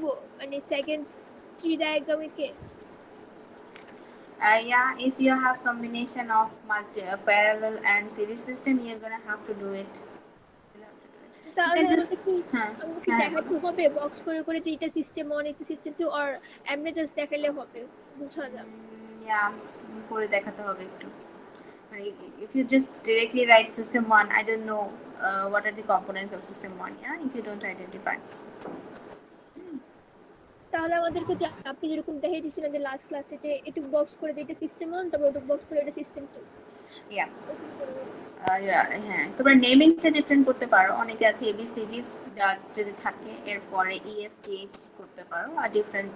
করব মানে second tree ডায়াগ্রামে কে? Yeah, if you have combination of parallel and series system, you're gonna have to do it. You'll have to do it. You তাহলে can just আমাকে কি দেখাতে হবে box করে করে যে এটা সিস্টেম 1 এটা সিস্টেম 2 আর এমনি জাস্ট দেখাইলে হবে বুঝা যাবে? yeah, করে দেখাতে হবে একটু। Like, if you just directly write system 1, I don't know what are the components of system 1, yeah, if you don't identify. তাহলে আমাদেরকে যে আপনি যেরকম দেখাই দিয়েছিলেন যে লাস্ট ক্লাসে যে এটুক বক্স করে যে এটা সিস্টেম 1 তারপর ওটুক বক্স করে এটা সিস্টেম 2 Yeah. ওরকম করে করে। হ্যাঁ, তোমরা নেমিংটা ডিফারেন্ট করতে পারো। অনেকে আছে এবিসিডি যদি থাকে এরপরে EFGH করতে পারো, a different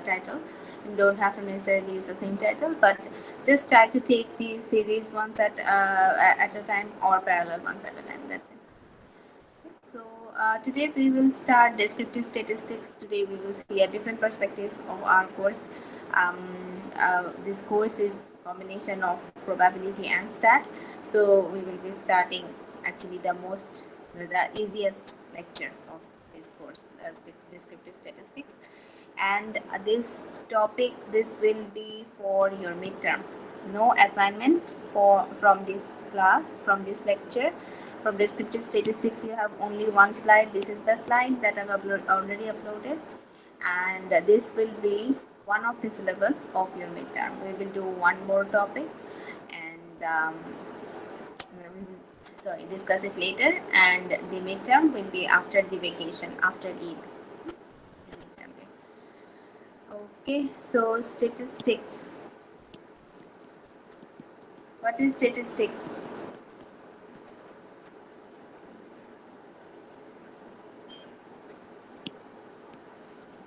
title. You don't have to necessarily use the same title, but just try to take the series ones at a time or parallel ones at a time. That's it. So today we will start descriptive statistics. Today we will see a different perspective of our course. This course is combination of probability and stat. So we will be starting actually the easiest lecture of this course, descriptive statistics. And this topic, this will be for your midterm. No assignment from this class, from this lecture. From descriptive statistics, you have only one slide. This is the slide that I've already uploaded, and this will be one of the syllabus of your midterm. We will do one more topic, and we will discuss it later. And the midterm will be after the vacation, after Eid. Okay, so statistics. What is statistics?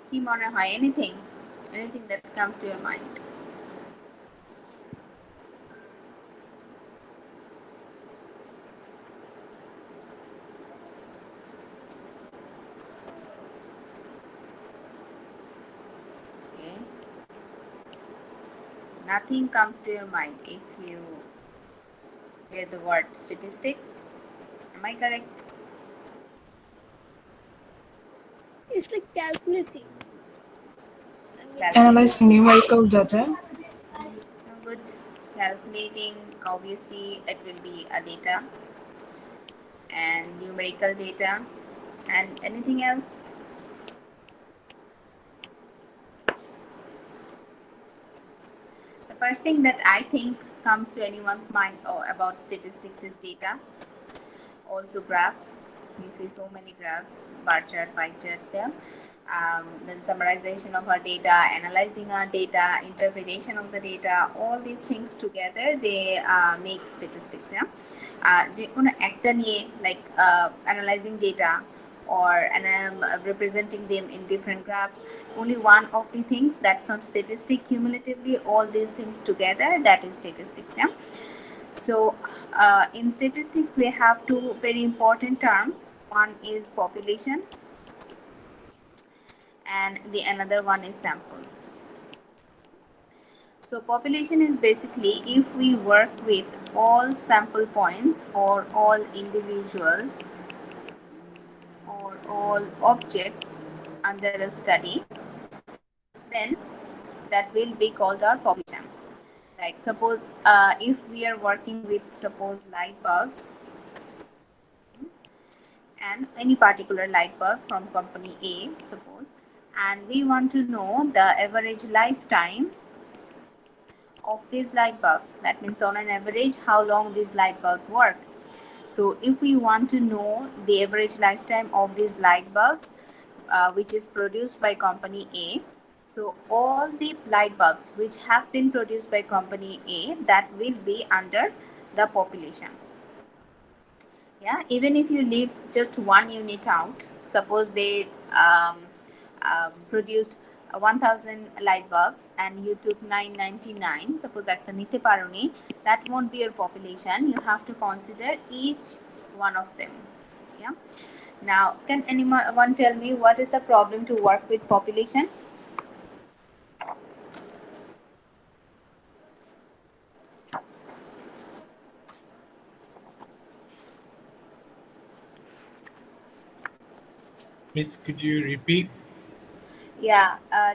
কি মনে হয়? Anything that comes to your mind? Okay. Nothing comes to your mind if you hear the word statistics. Am I correct? It's like calculating. Analyze numerical data. Good. Calculating, obviously, it will be a data and numerical data. And anything else? The first thing that I think comes to anyone's mind about statistics is data. Also graphs. We see so many graphs, bar chart, pie charts, yeah. Then summarization of our data, analyzing our data, interpretation of the data, all these things together, they make statistics, yeah. যে কোনো একটা নিয়ে like analyzing data or representing them in different graphs, only one of the things that's not statistic, cumulatively all these things together, that is statistics, yeah. So in statistics we have two very important terms. One is population and the another one is sample. So population is basically if we work with all sample points or all individuals or all objects under a study, then that will be called our population. Like suppose if we are working with suppose light bulbs and any particular light bulb from company A, suppose, and we want to know the average lifetime of these light bulbs. That means on an average how long these light bulbs work. So if we want to know the average lifetime of these light bulbs which is produced by company A, so all the light bulbs which have been produced by company A, that will be under the population. Yeah, even if you leave just one unit out, suppose they produced 1000 light bulbs and you took 999, suppose একটা নিতে পারোনি, that won't be your population. You have to consider each one of them. Yeah. Now, can anyone tell me what is the problem to work with population? Miss, could you repeat? Yeah,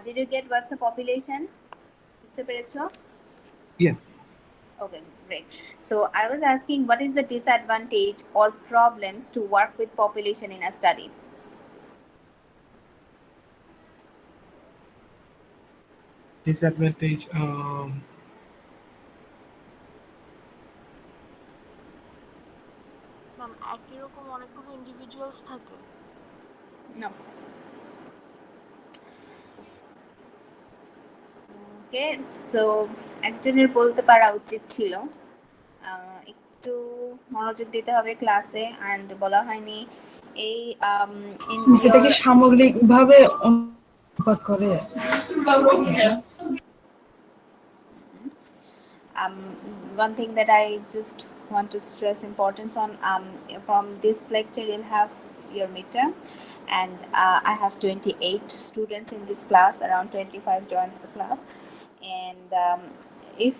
did you get what's the population? বুঝতে পেরেছো? Yes. Okay, great. So I was asking, what is the disadvantage or problems to work with population in a study? Disadvantage. Ma'am একই রকম অনেকগুলো individuals থাকে। No. Okay, so একজনের বলতে পারা উচিত ছিল একটু মনোযোগ দিতে হবে ক্লাসে, এন্ড বলা হয়নি এই সেটা কি সামগ্রিকভাবে অনুপাত করে? One thing that I just want to stress importance on, from this lecture you'll have your midterm, and I have 28 students in this class, around 25 joins the class, and if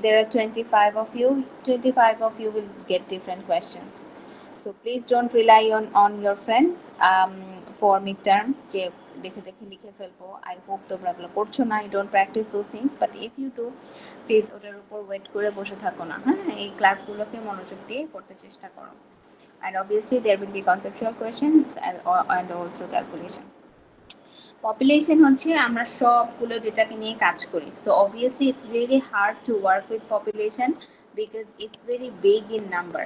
there are 25 of you, 25 of you will get different questions. So please don't rely on your friends for midterm যে দেখে দেখে লিখে ফেলবো। I hope তোমরা এগুলো করছো না, you don't practice those things, but if you do, please ওটার উপর ওয়েট করে বসে থাকো না, হ্যাঁ এই ক্লাসগুলোকে মনোযোগ দিয়ে করতে চেষ্টা করো। And obviously there will be conceptual questions and also calculation. Population হচ্ছে আমরা সবগুলো ডেটাকে নিয়ে কাজ করি, so obviously it's really hard to work with population because it's very big in number.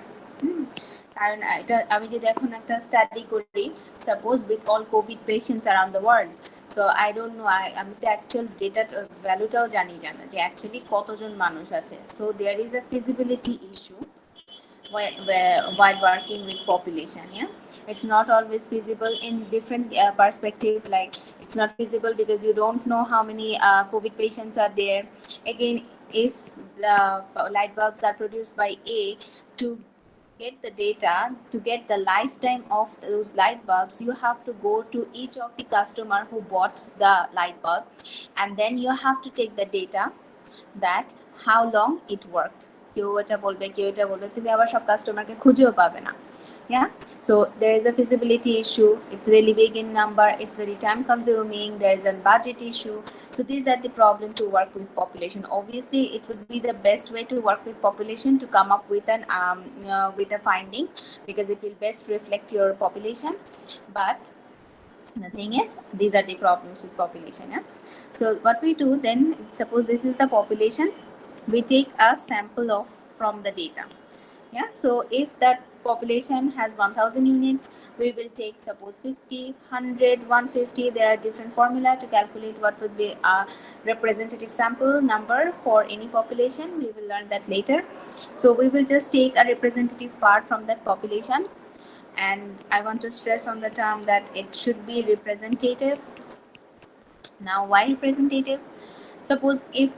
কারণ এটা আমি যদি এখন একটা স্টাডি করি, suppose with all covid patients around the world, so I don't know, আমি তো অ্যাকচুয়াল ডেটা ভ্যালুটাও জানি না যে অ্যাকচুয়ালি কতজন মানুষ আছে। So there is a feasibility issue while working with population. Yeah, it's not always feasible in different perspective, like it's not feasible because you don't know how many COVID patients are there. Again, if the light bulbs are produced by A, to get the data, to get the lifetime of those light bulbs, you have to go to each of the customer who bought the light bulb, and then you have to take the data that how long it worked. কেউ এটা বলবে, কেউ এটা বলবে, তুমি আবার সব কাস্টমারকে খুঁজেও পাবে না। Yeah, so there is a feasibility issue, it's really big in number, it's very time consuming, there is a budget issue. So these are the problem to work with population. Obviously it would be the best way to work with population to come up with an with a finding, because it will best reflect your population. But the thing is, these are the problems with population. Yeah, so what we do then, suppose this is the population, we take a sample of from the data. Yeah, so if that population has 1000 units, we will take suppose 50, 100, 150. There are different formula to calculate what would be a representative sample number for any population. We will learn that later. So we will just take a representative part from that population, and I want to stress on the term that it should be representative. Now why representative? Suppose if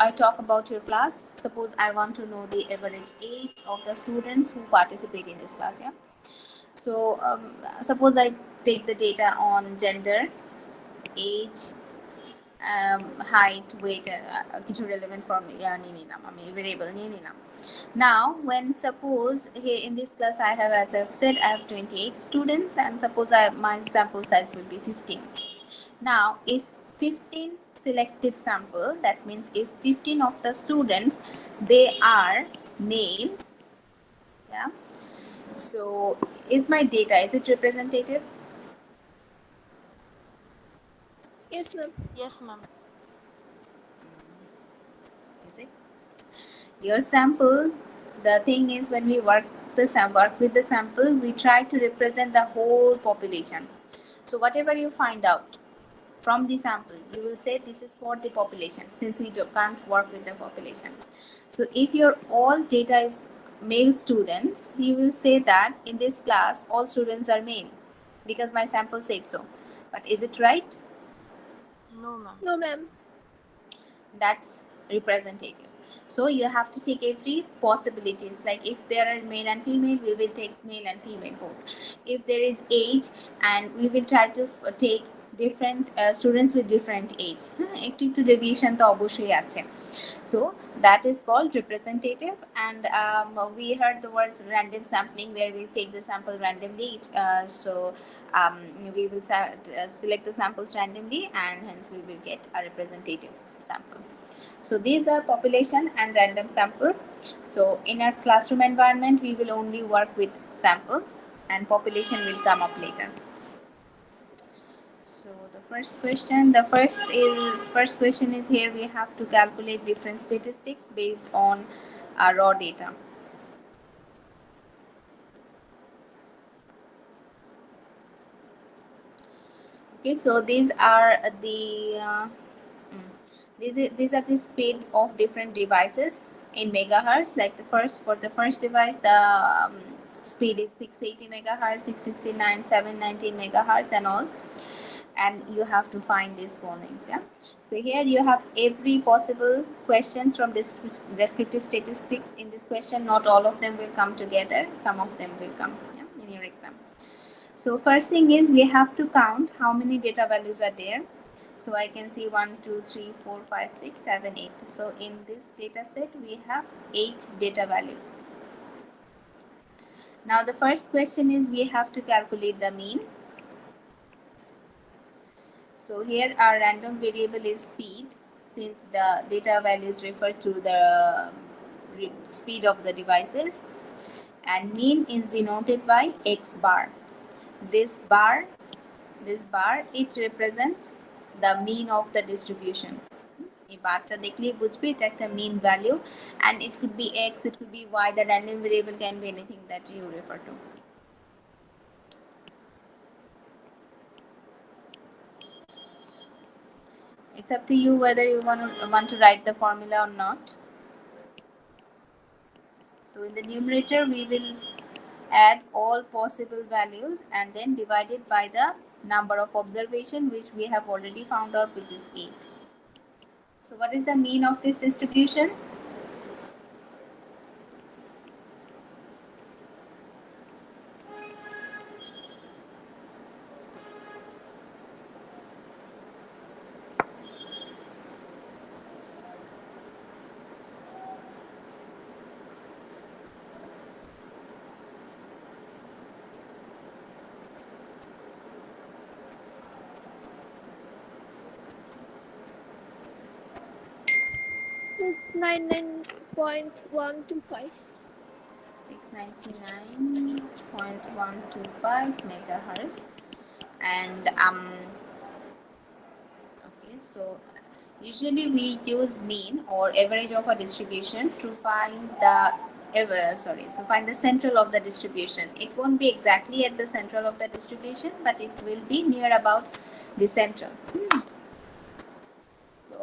I talk about your class, suppose I want to know the average age of the students who participate in this class. Yeah, so suppose I take the data on gender, age, height, weight, কিছু relevant form নিয়ে নিলাম আমি, variable নিয়ে নিলাম। Now when suppose here in this class I have, as I've said, I have 28 students, and suppose my sample size will be 15. Now if 15 selected sample, that means if 15 of the students, they are male. Yeah, so is my data, is it representative? Yes, ma'am. Yes ma'am. Is it your sample? The thing is, when we work with the sample, we try to represent the whole population. So whatever you find out from the sample, you will say this is for the population, since we can't work with the population. So if your all data is male students, you will say that in this class all students are male, because my sample said so. But is it right? No ma'am. No, ma'am. That's representative. So you have to take every possibilities, like if there are male and female, we will take male and female both. If there is age, and we will try to take different students with different age. একটু deviation তো অবশ্যই আছে। So that is called representative. And we heard the words random sampling, where we take the sample randomly. So we will select the samples randomly, and hence we will get a representative sample. So these are population and random sample. So in our classroom environment, we will only work with sample, and population will come up later. So the first question is here. We have to calculate different statistics based on raw data. Okay, so these are the these are the speed of different devices in megahertz. Like for the first device, the speed is 680 megahertz, 669, 719 megahertz, and all. And you have to find these phonings. Yeah. So here you have every possible questions from descriptive statistics in this question. Not all of them will come together. Some of them will come in your exam. So first thing is we have to count how many data values are there. So I can see 1, 2, 3, 4, 5, 6, 7, 8. So in this data set, we have 8 data values. Now the first question is we have to calculate the mean. So here our random variable is speed, since the data values refer to the speed of the devices, and mean is denoted by X bar. This bar, it represents the mean of the distribution. এই বারটা দেখলেই বুঝবে এটা একটা mean value, and it could be X, it could be Y. The random variable can be anything that you refer to. It's up to you whether you want to write the formula or not. So in the numerator, we will add all possible values and then divide it by the number of observation, which we have already found out, which is 8. So what is the mean of this distribution? It's 99.125. 699.125 megahertz. And okay, so usually we use mean or average of a distribution to find the central of the distribution. It won't be exactly at the central of the distribution, but it will be near about the central. So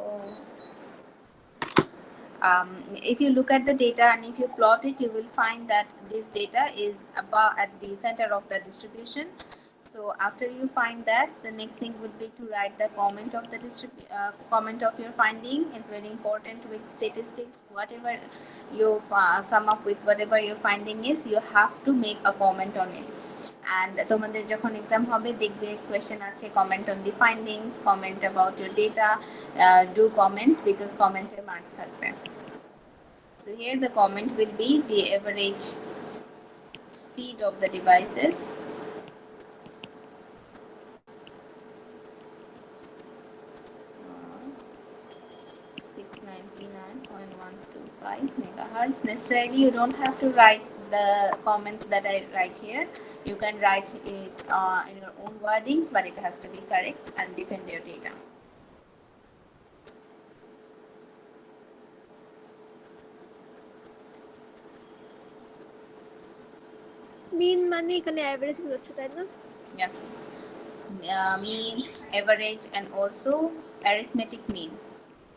if you look at the data and if you plot it, you will find that this data is about at the center of the distribution. So after you find that, the next thing would be to write the comment of the comment of your finding. It's very important with statistics. Whatever you come up with, whatever your finding is, you have to make a comment on it. And তোমাদের যখন exam হবে দেখবে question আছে comment on the findings, comment about your data, do comment, because commenter marks থাকবে. So here the comment will be the average speed of the devices. Megahertz. Necessarily you don't have to write the comments that I write here. You can write it in your own wordings, but it has to be correct and defend your data. Mean মানে এখানে average বোঝাচ্ছে তাই না? Yeah. Mean, average, and also arithmetic mean.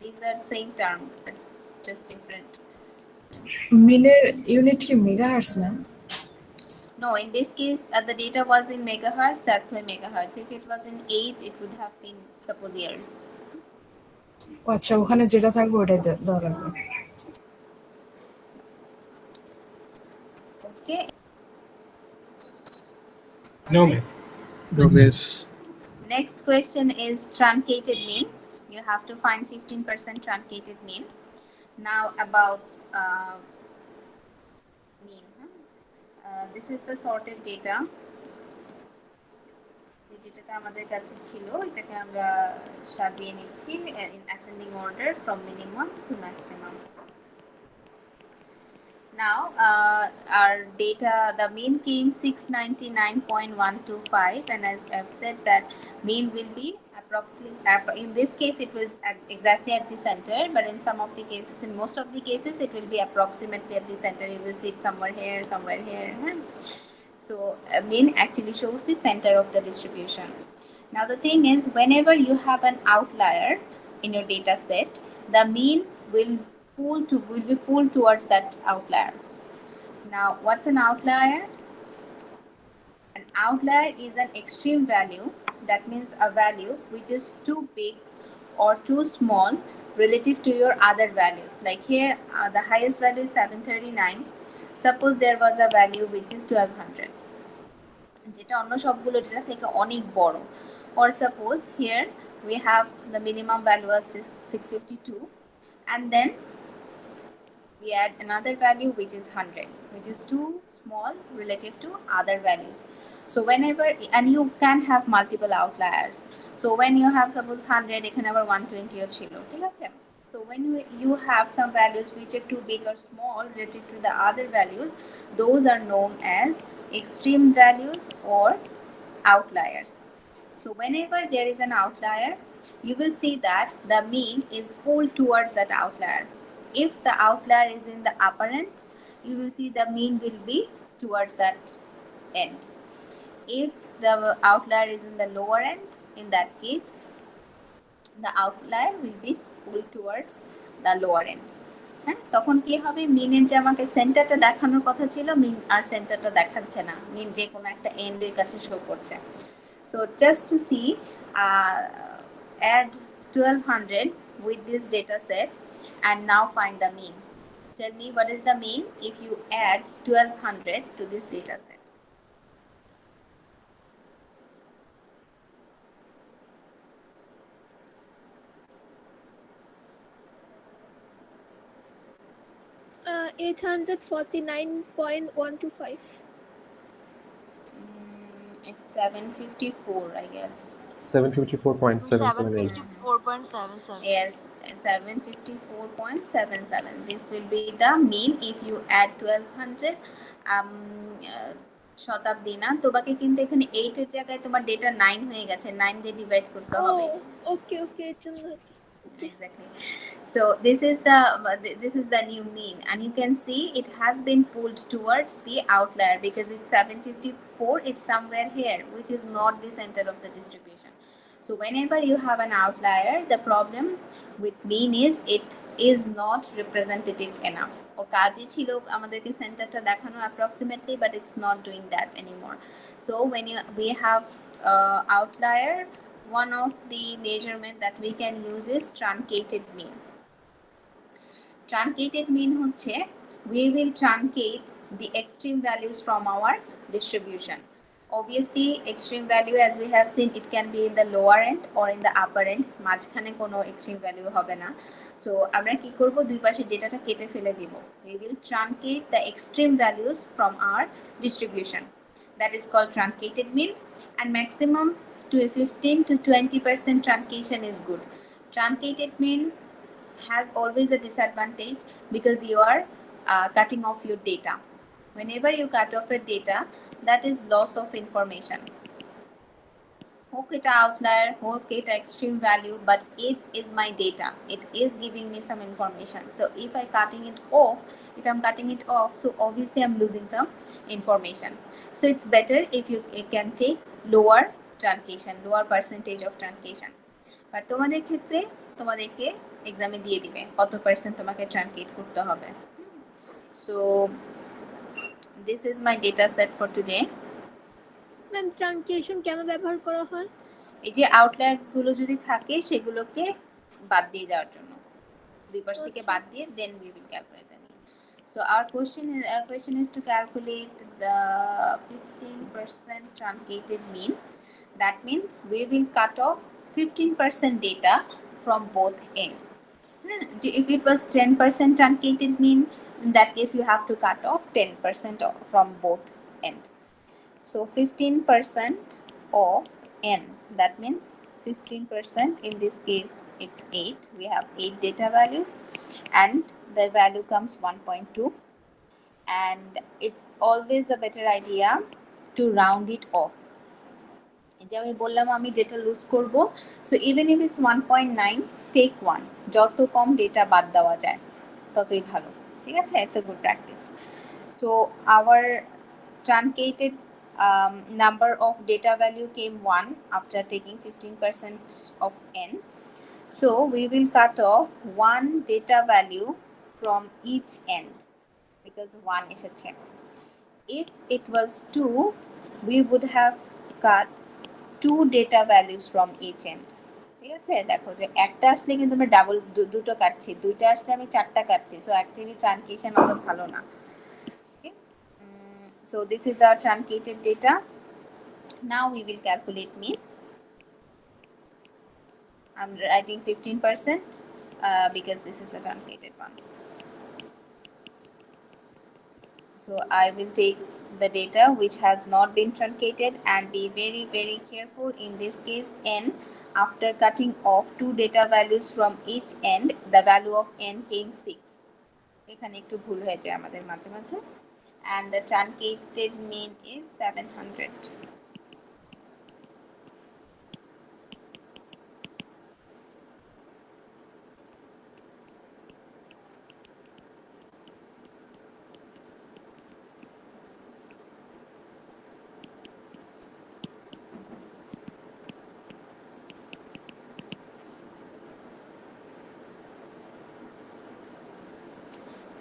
These are same terms, but just different. মিনের unit কি megahertz ma'am? No, in this case, the data was in megahertz. That's why megahertz. If it was in age, it would have been, suppose, years. আচ্ছা, ওখানে যেটা থাকবে ওটাই দেওয়া লাগবে। Okay. No, miss. No, miss. Next question is truncated mean. You have to find 15% truncated mean. Now about mean. This is the sorted data. ডেটাটা আমাদের কাছে ছিল এটাকে আমরা সাজিয়ে নিচ্ছি in ascending order from minimum to maximum. Now our data, the mean came 699.125, and as I've said that mean will be approximately, in this case it was exactly at the center, but in some of the cases, in most of the cases, it will be approximately at the center. You will see it somewhere here, somewhere here. So mean actually shows the center of the distribution. Now the thing is, whenever you have an outlier in your data set, the mean will be pulled towards that outlier. Now, what's an outlier? An outlier is an extreme value. That means a value which is too big or too small relative to your other values. Like here, the highest value is 739. Suppose there was a value which is 1200. যেটা অন্য সবগুলো data থেকে অনেক বড়. Or suppose here we have the minimum value as 652, and then we add another value which is 100, which is too small relative to other values. So whenever, and you can have multiple outliers. So when you have suppose 100, এখানে আবার 120 ও ছিল, ঠিক আছে? So when you have some values which are too big or small relative to the other values, those are known as extreme values or outliers. So whenever there is an outlier, you will see that the mean is pulled towards that outlier. If the outlier is in the upper end, you will see the mean will be towards that end. If the outlier is in the lower end, in that case, the outlier will be pulled towards the lower end. হ্যাঁ, তখন কি হবে, মিনের যে আমাকে সেন্টারটা দেখানোর কথা ছিল, মিন আর সেন্টারটা দেখাচ্ছে না, মিন যে কোনো একটা এন্ডের কাছে শো করছে. So just to see, add 1200 with this data set and now find the mean. Tell me what is the mean if you add 1200 to this data set. Uh, 849.125. It's 754, I guess. 754.778. 754.77. Yes, 754.77. This will be the mean if you add 1200. শতাব্দী না, তোমাকে কিন্তু এখানে 8 এর জায়গায় তোমার data 9 হয়ে গেছে, 9 দিয়ে ডিভাইড করতে হবে. Oh, okay, এর জন্য Exactly. So this is the new mean, and you can see it has been pulled towards the outlier because it's 754. It's somewhere here, which is not the center of the distribution. So whenever you have an outlier, the problem with mean is it is not representative enough. Or কাজই ছিল আমাদেরকে সেন্টারটা দেখানো approximately, but it's not doing that anymore. So when we have outlier, one of the measurement that we can use is truncated mean. Truncated mean হচ্ছে we will truncate the extreme values from our distribution. Obviously, extreme value, as we have seen, it can be in the lower end or in the upper end. মাঝখানে কোনো extreme value হবে না. So আমরা কি করব, দুই পাশে ডেটাটা কেটে ফেলে দিব. We will truncate the extreme values from our distribution. That is called truncated mean, and maximum to 15 to 20% truncation is good. Truncated mean has always a disadvantage because you are cutting off your data. Whenever you cut off your data, that is loss of information. হোক এটা outlier, হোক এটা extreme value, but it is my data. It is giving me some information. So if I'm cutting it off, so obviously I'm losing some information. So it's better if you can take lower truncation, lower percentage of truncation. But তোমাদের ক্ষেত্রে তোমাদেরকে এক্সামে দিয়ে দিবে কত percent তোমাকে ট্রানকেট করতে হবে. So this is my data set for today. Ma'am truncation কেন ব্যবহার করা হয়? এই যে আউটলায়ার গুলো যদি থাকে সেগুলোকে বাদ দিয়ে দেওয়ার জন্য, দুই পাশ থেকে বাদ দিয়ে then we will calculate the mean. So our question is to calculate the 15% truncated mean. That means we will cut off 15% data from both ends. If it was 10% truncated mean, in that case you have to cut off 10% from both ends. So 15% of n. That means 15%. In this case, it's 8. We have 8 data values, and the value comes 1.2. And it's always a better idea to round it off. যে আমি বললাম আমি যেটা lose করব, so even if it's 1.9, take 1, যত কম data বাদ দেওয়া যায় ততই ভালো, ঠিক আছে? It's a good practice. So our truncated number of data value came 1 after taking 15% of n. So we will cut off 1 data value from each end because 1 is a check. If it was 2, we would have cut 2 data values from each end. ঠিক আছে? দেখো যে একটা আসলে কিন্তু আমরা double দুটো কাটছি, দুইটা আসলে আমি চারটা কাটছি, সো অ্যাকচুয়ালি ট্রানকেশন অত ভালো না। So this is our truncated data. Now we will calculate mean. I'm writing 15% because this is the truncated one. So I will take the data which has not been truncated and be very, very careful. In this case, n, after cutting off 2 data values from each end, the value of n came 6. এখানে একটু ভুল হয়ে যায় আমাদের মাঝে মাঝে। And the truncated mean is 700.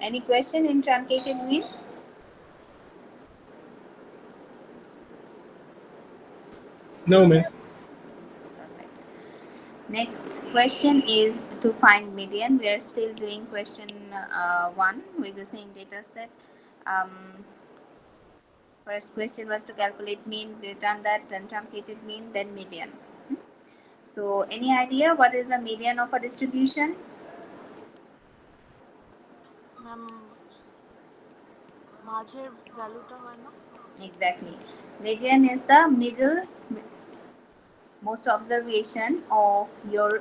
Any question in truncated mean? No, miss. Perfect. Next question is to find median. We are still doing question 1 with the same data set. First question was to calculate mean. We've done that, then truncated mean, then median. So any idea what is the median of a distribution? Ma'am মাঝের ভ্যালুটা হয় না? Exactly. Median is the middle most observation of your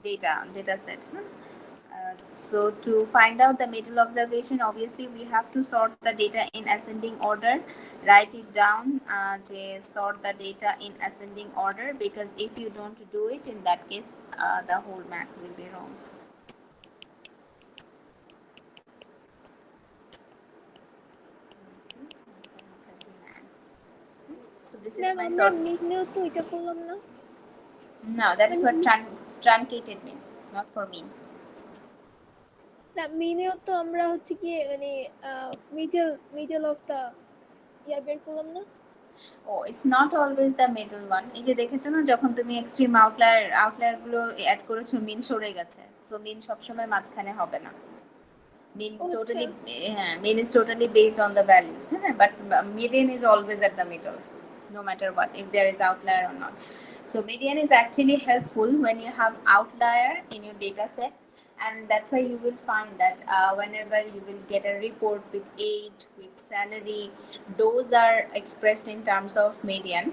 data set. So to find out the middle observation, obviously we have to sort the data in ascending order. Write it down, sort the data in ascending order, because if you don't do it, in that case the whole math will be wrong. So this is ma'am my আমরা sort. মিনেও তো এটা করলাম না। No, that is what truncated mean, not for mean. না মিনেও তো আমরা হচ্ছে কি মানে মিডল অফ দা ইয়া বের করলাম না। Oh, it's not always the middle one. এই যে দেখেছো না, যখন তুমি এক্সট্রিম আউটলায়ার গুলো অ্যাড করেছো, মিন সরে গেছে, তো মিন সবসময় মাঝখানে হবে না। Mean totally, mean is totally based on the values, but median is always at the middle, no matter what, if there is outlier or not. So median is actually helpful when you have outlier in your data set, and that's why you will find that whenever you will get a report with age, with salary, those are expressed in terms of median,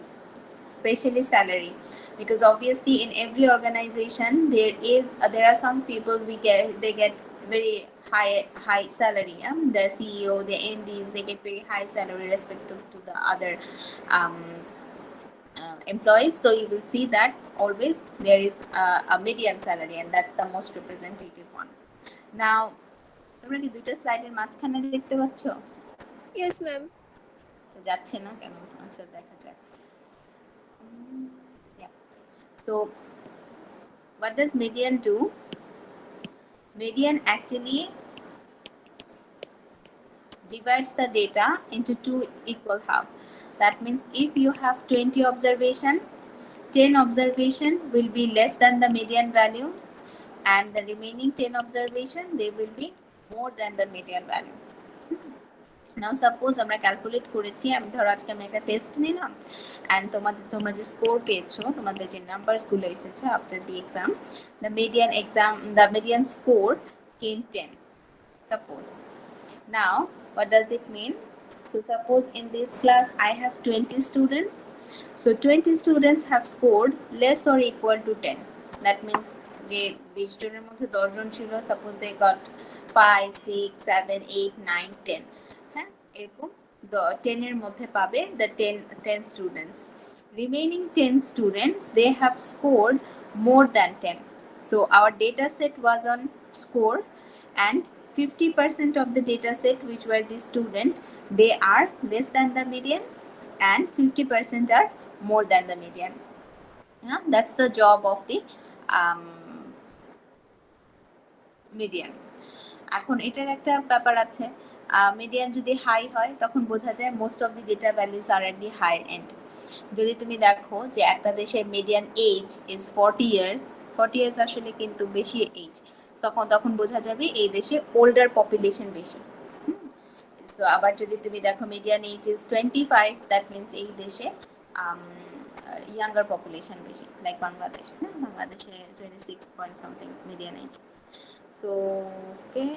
especially salary, because obviously in every organization there are some people they get very high salary. The CEO, the MDs, they get very high salary respective to the other employees. So you will see that always there is a median salary, and that's the most representative one. Now তোমরা কি দুইটা স্লাইডের মাঝখানে দেখতে পাচ্ছ? Yes ma'am. যাচ্ছে না কেন? আচ্ছা দেখা যাক। Yeah. So what does median do? Median actually divides the data into 2 equal halves. That means if you have 20 observation, 10 observation will be less than the median value, and the remaining 10 observation, they will be more than the median value. Now suppose আমরা calculate করেছি, আমি ধরো আজকে আমি একটা test নিলাম, and তোমরা যে স্কোর পেয়েছো, তোমাদের যে নাম্বারস গুলো এসেছে after the exam, the median score came 10, suppose. Now what does it mean? So suppose in this class I have 20 students, So 20 students have scored less or equal to 10. That means যে 20 জনের মধ্যে 10 জন ছিল, suppose they got 5, 6, 7, 8, 9, 10. হ্যাঁ, এরকম 10 এর মধ্যে পাবে the 10 students. Remaining 10 students, they have scored more than 10. So our data set was on score, and 50% of the data set which were the student, they are less than the median, and 50% are more than the median. Yeah, that's the job of the median. এখন এটার একটা ব্যাপার আছে, median যদি high হয় তখন বোঝা যায় most of the data values are at the higher end. যদি তুমি দেখো যে একটা দেশের median age is 40 years, 40 years আসলে কিন্তু বেশি এজ, তখন বোঝা যাবে এই দেশে ওল্ডার পপুলেশন বেশি। সো আবার যদি তুমি দেখো median age is 25, that means এই দেশে younger population বেশি, like Bangladesh. Bangladesh 26 point something median age. So okay,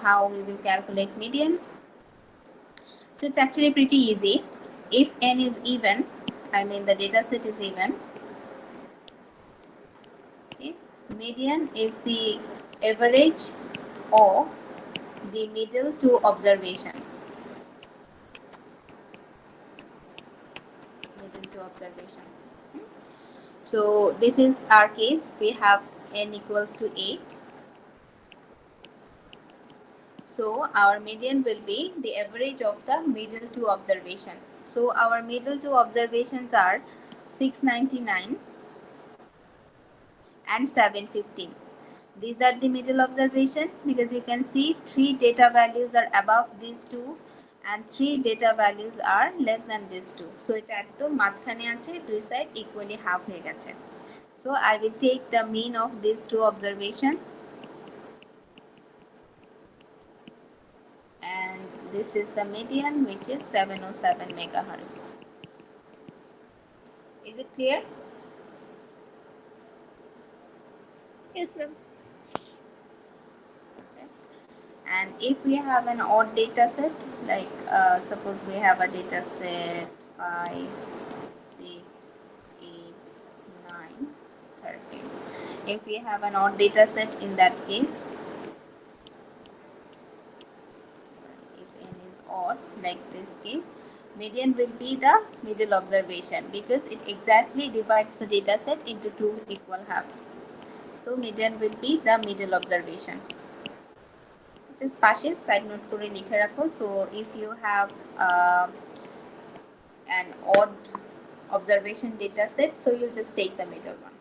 how we will calculate median? So it's actually pretty easy. If n is even, I mean the data set is even, okay, median is the average of the middle two observation. Observation. So this is our case. We have n equals to 8. So our median will be the average of the middle two observation. So our middle two observations are 699 and 715. These are the middle observation because you can see 3 data values are above these two and 3 data values are less than these two. So এটা একদম মাঝখানে আছে, দুই side equally half হয়ে গেছে. So I will take the mean of these two observations, and this is the median, which is 707 megahertz. Is it clear? Yes, ma'am. And if we have an odd data set, like suppose we have a data set 5, 6, 8, 9, 13. If we have an odd data set, in that case, if n is odd, like this case, median will be the middle observation because it exactly divides the data set into 2 equal halves. So median will be the middle observation. Just পাশে side note করে লিখে রাখো. So if you have an odd observation data set, so you'll just take the middle one.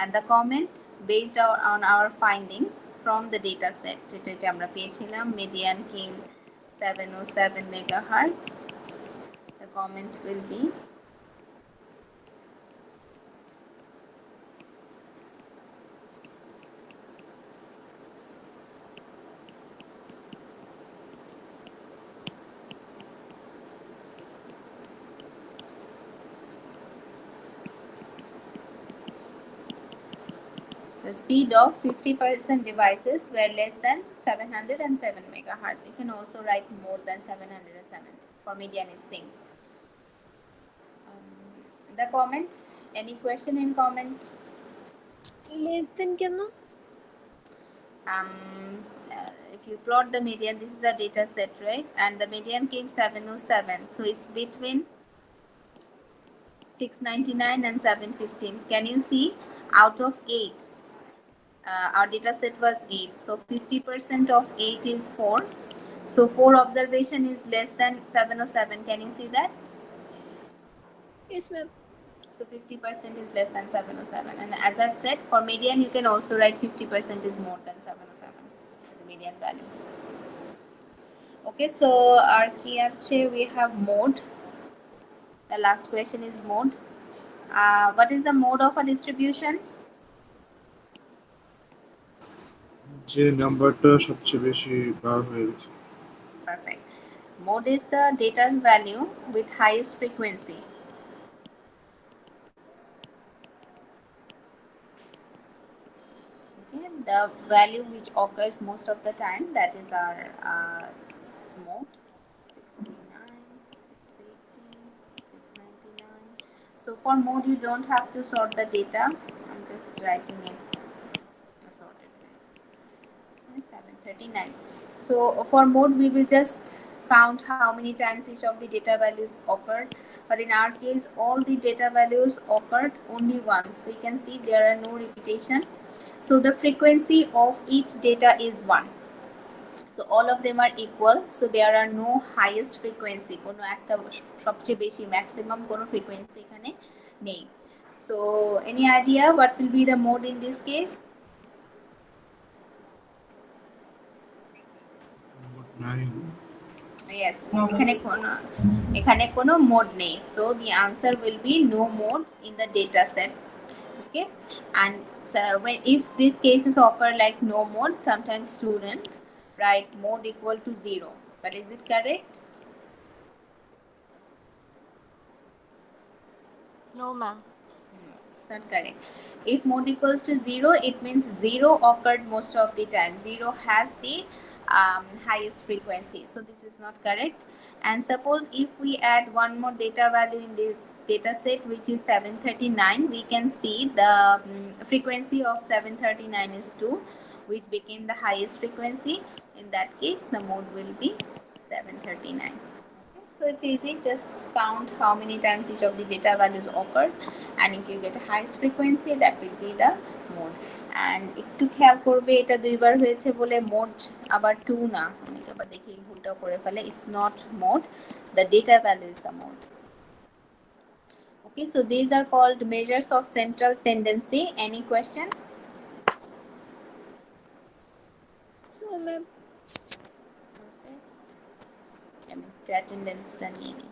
And the comment based on our finding from the data set, যেটা আমরা পেয়েছিলাম median came 707 megahertz. The comment will be the speed of 50% devices were less than 707 megahertz. You can also write more than 707 for median in sync. The comment, any question in comment? Less than কেন? If you plot the median, this is a data set, right? And the median came 707. So it's between 699 and 715. Can you see out of 8? Our data set was 8. So 50% of 8 is 4. So 4 observation is less than 707. Can you see that? Yes, ma'am. So 50% is less than 707. And as I've said, for median, you can also write 50% is more than 707, the median value. Okay, so our key actually we have mode. The last question is mode. What is the mode of a distribution? যে নাম্বারটা সবচেয়ে বেশি বার হয়ে গেছে। Perfect. Mode is the data value with highest frequency. Okay, the value which occurs most of the time, that is our mode. 69, 618, 699. So for mode you don't have to sort the data. I'm just writing it sorted way. 739. So for mode we will just count how many times each of the data values occurred, but in our case all the data values occurred only once. We can see there are no repetition, so the frequency of each data is 1. So all of them are equal, so there are no highest frequency, কোনো একটা সবচেয়ে বেশি maximum কোনো frequency এখানে নেই. So any idea what will be the mode in this case? Nine. Yes, No, এখানে কোনো mode নেই, so the answer will be no mode in the data set. Okay, and so if these cases occur like no mode, sometimes students write mode equal to 0, but is it correct? No, ma'am. It's not correct. If mode equals to 0, it means 0 occurred most of the time. 0 has the highest frequency, so this is not correct. And suppose if we add one more data value in this data set, which is 739, we can see the frequency of 739 is 2, which became the highest frequency. In that case the mode will be 739. So it's easy, just count how many times each of the data values occurred, and if you get a highest frequency, that will be the mode. And একটু খেয়াল করবে, এটা দুইবার হয়েছে বলে mode আবার 2 না, অনেকে আবার দেখি ভুলটা করে ফেলে, it's not mode, the data value is the mode. Okay, so these are called measures of central tendency. Any question? So ma'am, আমি attendance-টা নিয়ে নিই.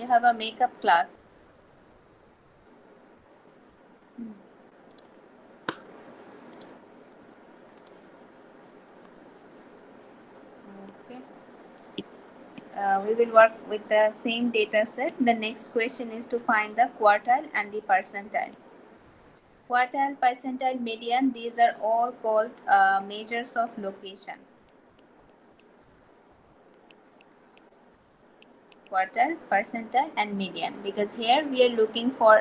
You have a makeup class. Okay. We will work with the same data set. The next question is to find the quartile and the percentile. Quartile, percentile, median, these are all called measures of location. Quartiles, percentile, and median, because here we are looking for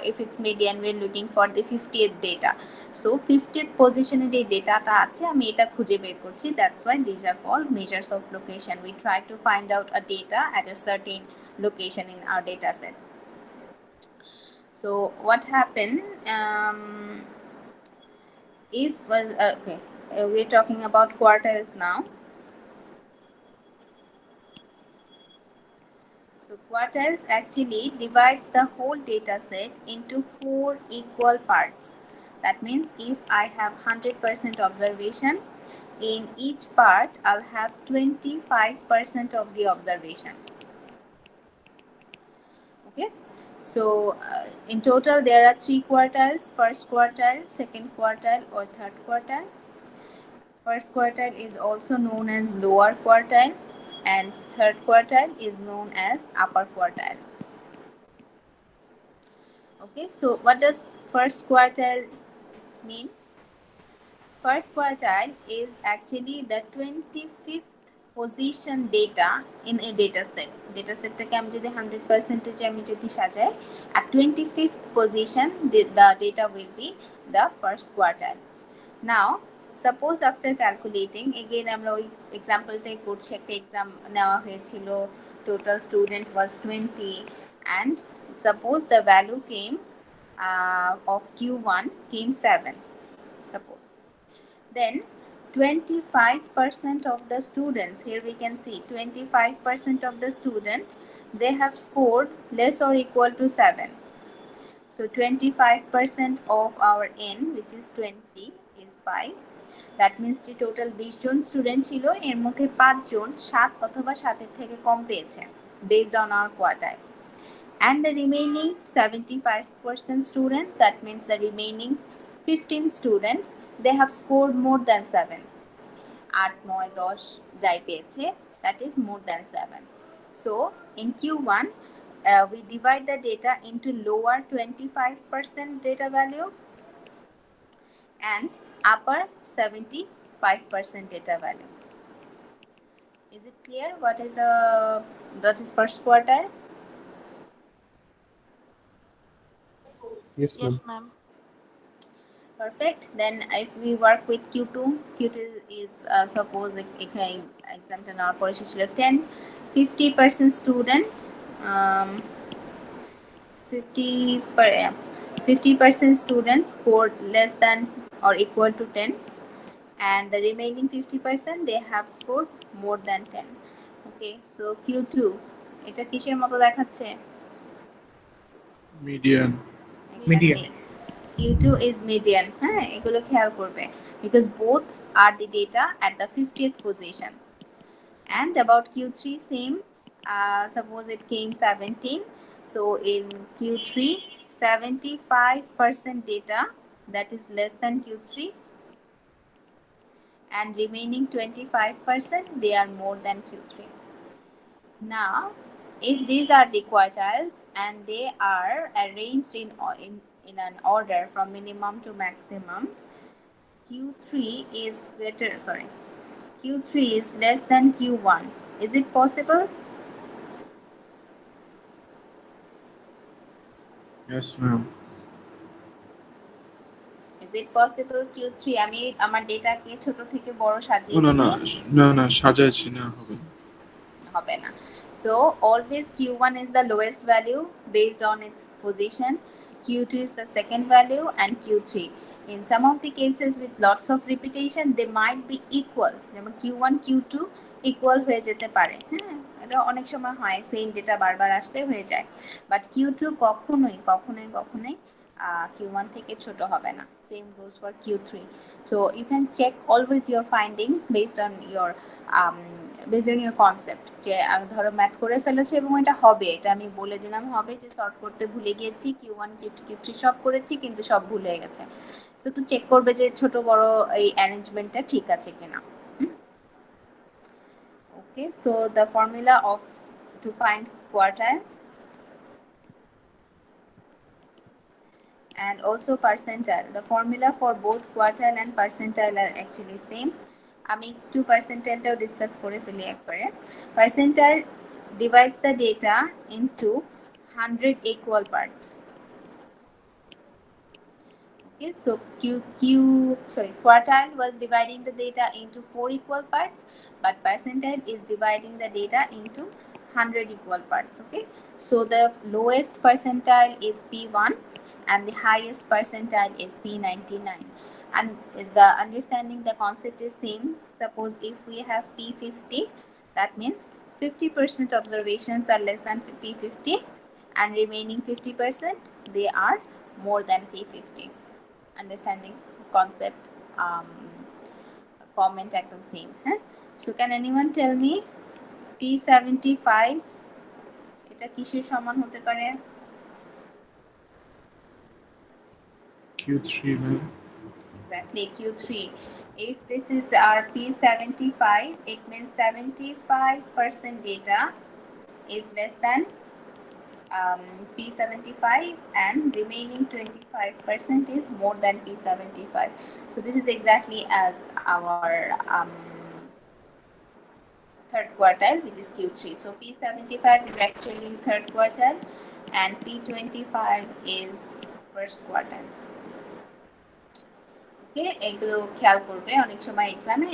if it's median, we are looking for the 50th data. So 50th position in the data ta ache, ami eta khuje ber korchi, that's why these are called measures of location. We try to find out a data at a certain location in our data set. So what happened if we're talking about quartiles now. So quartiles actually divides the whole data set into 4 equal parts. That means if I have 100% observation, in each part I'll have 25% of the observation. Okay, so in total there are 3 quartiles: first quartile, second quartile, or third quartile. First quartile is also known as lower quartile, and third quartile is known as upper quartile. Okay, so what does first quartile mean? First quartile is actually the 25th position data in a data set. Data set take আমি যদি 100% আমি যদি সাজাই, at 25th position the data will be the first quartile. Now suppose after calculating, again আমরা ওই এক্সাম্পলটাই করছি, একটা exam নেওয়া হয়েছিল, total student was 20, and suppose the value came of Q1 came 7, suppose. Then 25% of the students, here we can see 25% of the students, they have scored less or equal to 7. So 25% of our n, which is 20, is 5. That means যে total 20 জন student ছিল, এর মধ্যে 5 জন 7 অথবা 7 এর থেকে কম পেয়েছে based on our quartile. And the remaining 75% students, that means the remaining 15 students, they have scored more than 7. 8, 9, 10 যাই পেয়েছে, that is more than 7. So in Q1, we divide the data into lower 25% data value and upper 75% data value. Is it clear what is that is first quartile? Yes, Yes, ma'am. ma'am. Perfect. Then if we work with Q2, Q2 is suppose example our policy ছিল 10, 50% student, 50% students scored less than or equal to 10, and the remaining 50% they have scored more than 10. Okay, so Q2 এটা কিসের মতো দেখাচ্ছে? Median. Exactly. Q2 is median. হ্যাঁ, এগুলো খেয়াল করবে because both are the data at the 50th position. And about Q3 same, suppose it came 17, so in Q3 75% data that is less than Q3, and remaining 25% they are more than Q3. Now if these are the quartiles and they are arranged in an order from minimum to maximum, Q3 is Q3 is less than Q1. Is it possible? Yes, ma'am. Is it possible Q3 আমি আমার ডেটাকে ছোট থেকে বড় Oh, সাজিয়েছি? no, সাজাইছি না, হবে না। হবে না. So always Q1 is the lowest value based on its position, Q2 is the second value, and Q3. In some of the cases with lots of repetition they might be equal, যেমন Q1 Q2 equal হয়ে যেতে পারে। হ্যাঁ, এটা অনেক সময় হয়, same data বারবার আসলে হয়ে যায়, বাট Q2 কখনোই Q1 থেকে ছোট হবে না। Same goes for Q3. So you can check always your findings based on your concept, যে ধরো ম্যাথ করে ফেলেছে এবং এটা হবে, এটা আমি বলে দিলাম হবে, যে সর্ট করতে ভুলে গিয়েছি, Q1 Q2 Q3 সব করেছি কিন্তু সব ভুল হয়ে গেছে, সো একটু চেক করবে যে ছোট বড় এই অ্যারেঞ্জমেন্টটা ঠিক আছে কিনা। Okay, so the formula of to find quartile and also percentile. The formula for both quartile and percentile are actually same. আমি একটু percentile discuss করে ফেলি একবারে। Percentile divides the data into 100 equal parts. Okay, so quartile was dividing the data into 4 equal parts, but percentile is dividing the data into 100 equal parts. Okay, so the lowest percentile is P1 and the highest percentile is P99, and the understanding the concept is same. Suppose if we have P50, that means 50% observations are less than P50 and remaining 50% they are more than P50. Understanding concept, comment একদম same. So can anyone tell me P75 এটা কিসের সমান হতে পারে? Q3, ma'am. Exactly, Q3. If this is our P75, it means 75% data is less than P75 and remaining 25% is more than P75. So this is exactly as our third quartile, which is Q3. So P75 is actually third quartile and P25 is first quartile. Okay, এগুলো খেয়াল করবে অনেক সময় এক্সামে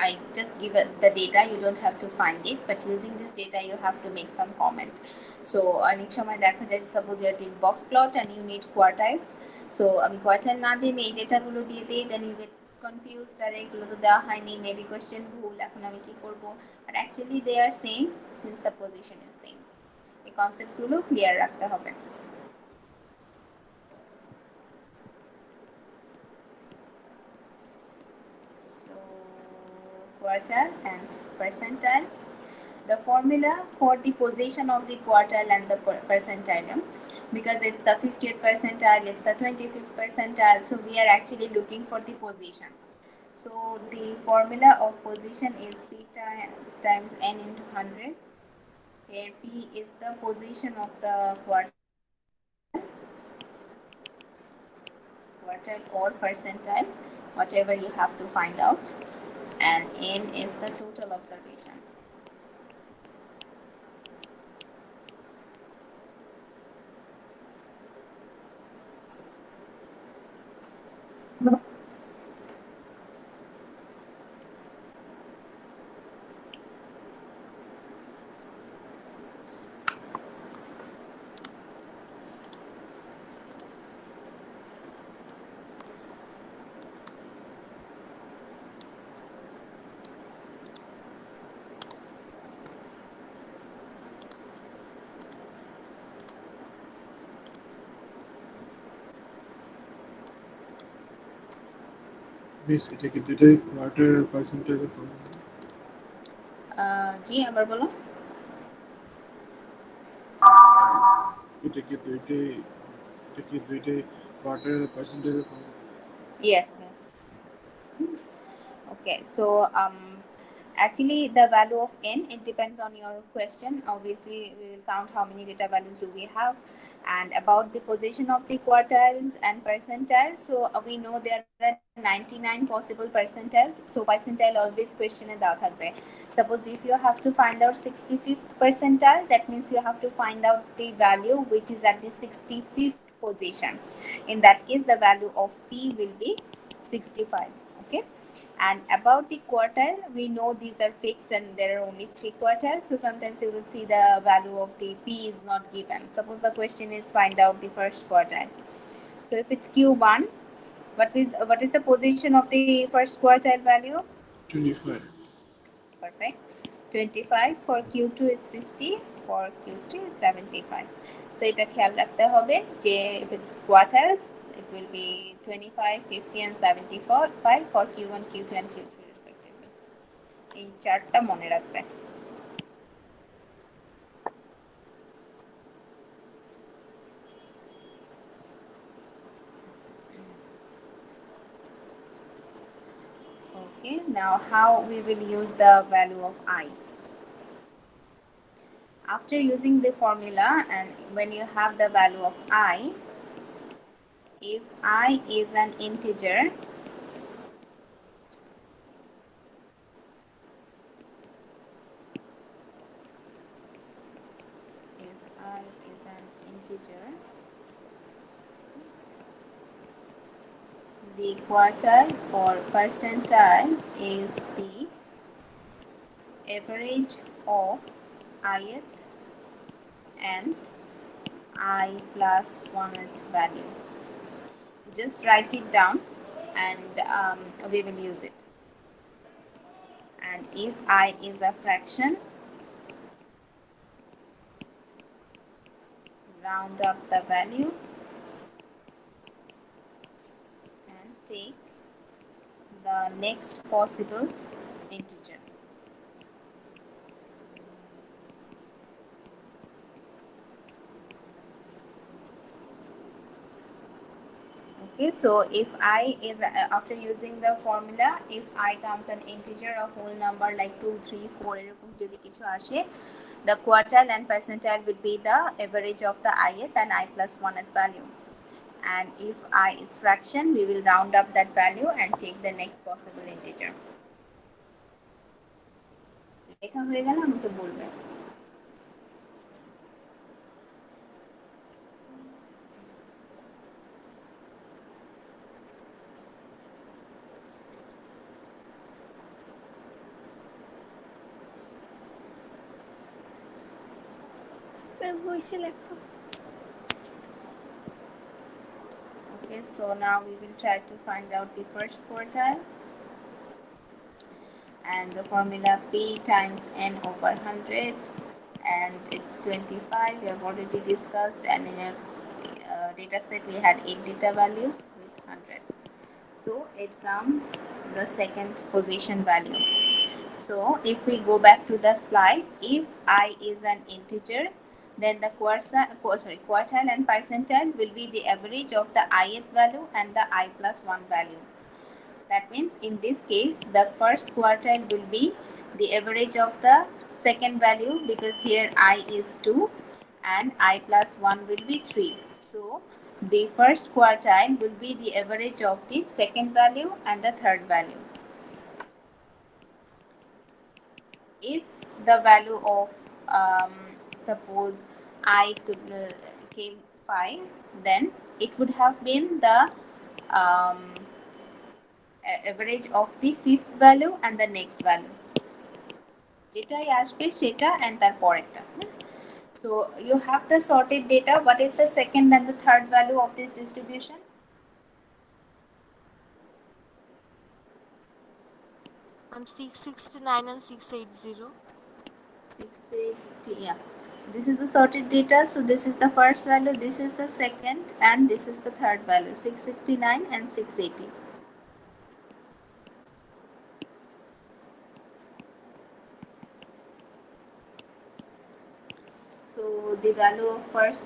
I just give the data, you don't have to find it, but using this data you have to make some comment. So অনেক সময় দেখা যায় suppose you are doing box plot and you need quartiles, so আমি quartile না দিয়ে এই ডেটাগুলো দিয়ে দিই, then you get confused, আর এগুলো তো দেওয়া হয়নি, maybe question ভুল, এখন আমি কি করব, but actually they are same since the position is same. এই কনসেপ্টগুলো ক্লিয়ার রাখতে হবে। quartile and percentile. The formula for the position of the quartile and the percentile, because it's the 50th percentile, it's the 25th percentile, so we are actually looking for the position. So the formula of position is p times n into 100. Here p is the position of the quartile or percentile, whatever you have to find out, and n is the total observation. Miss এটা কি দুইটাই quarter পার্সেন্টেজের formula? জি আবার বলো। এটা কি দুইটাই quarter পার্সেন্টেজের formula? Yes, ma'am. Okay, so actually the value of n, it depends on your question. Obviously we will count how many data values do we have, and about the position of the quartiles and percentiles. So we know there are 99 possible percentiles, so percentile always question e dawa thakbe. Suppose if you have to find out 65th percentile, that means you have to find out the value which is at the 65th position. In that case the value of p will be 65. Okay, and about the quartile, we know these are fixed and there are only 3 quartiles, so sometimes you will see the value of the p is not given. Suppose the question is find out the first quartile. So if it's q1, what is the position of the first quartile value? 25. Perfect. 25. For q2 is 50, for q3 is 75. So এটা খেয়াল রাখতে হবে যে if it's quartiles, it will be 25, 50 and 75 for q1, q2 and q3 respectively. এই চারটা মনে রাখবে। Okay, now how we will use the value of I. After using the formula, and when you have the value of I, if I is an integer, the quartile or percentile is the average of ith and I plus 1th value. Just write it down and we will use it. And if I is a fraction, round up the value and take the next possible integer. Okay, so if I is after using the formula, if I comes an integer, a whole number like 2, 3, 4 এরকম যদি কিছু আসে, the quartile and percentile would be the average of the ith and I plus 1th value. And if I is fraction, we will round up that value and take the next possible integer. লেখা হয়ে গেল, আমাকে বলবে। বসে লেখা। Okay, so now we will try to find out the first quartile, and the formula p times n over 100, and it's 25. We have already discussed, and in our data set we had 8 data values with 100. So it comes the second position value. So if we go back to the slide, if I is an integer, then the quartile and percentile will be the average of the ith value and the I plus 1 value. That means in this case, the first quartile will be the average of the second value, because here I is 2 and I plus 1 will be 3. So the first quartile will be the average of the second value and the third value. If the value of suppose I came 5, then it would have been the average of the fifth value and the next value. যেটাই আসবে সেটা and তার পরেরটা. So you have the sorted data. What is the second and the third value of this distribution? I'm 669 and 680. 680, yeah. This is the sorted data. So this is the first value, this is the second, and this is the third value, 669 and 680. So the value of first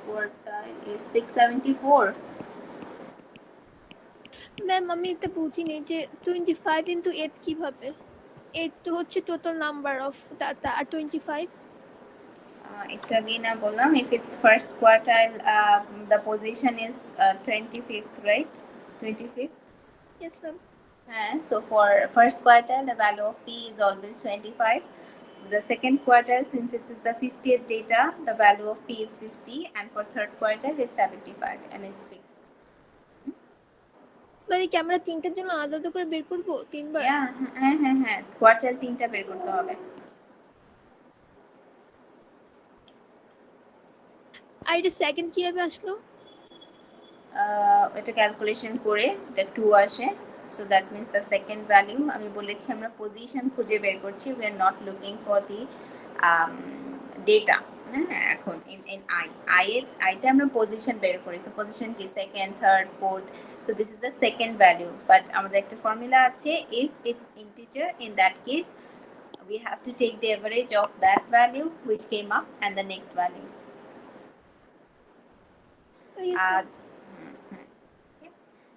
quartile is 674. Ma'am আমি এটা বুঝিনি যে 25 into 8 কিভাবে? 8 তো হচ্ছে total number of data আর 25 It's again I bolam, if it's first quartile, the position is 25th, right? 25th. Yes ma'am. So for first quartile, the value of P is always 25. The second quartile, since it is the 50th data, the value of P is 50, and for third quartile is 75, and it's fixed. মানে কি আমরা তিনটার জন্য আলাদা করে বের করব তিনবার? হ্যাঁ কোয়ার্টাইল তিনটা বের করতে হবে। আর এটা সেকেন্ড কিভাবে আসলো? এটা ক্যালকুলেশন করে এটা 2 আসে, so that means the second value, আমি বলেছি আমরা পজিশন খুঁজে বের করছি, we are not looking for the data. এখন in I তে আমরা পজিশন বের করি, so পজিশন কি second, third, fourth, so this is the second value, but আমাদের একটা ফর্মুলা আছে, if it's integer, in that case we have to take the average of that value which came up and the next value. Yes, ma'am.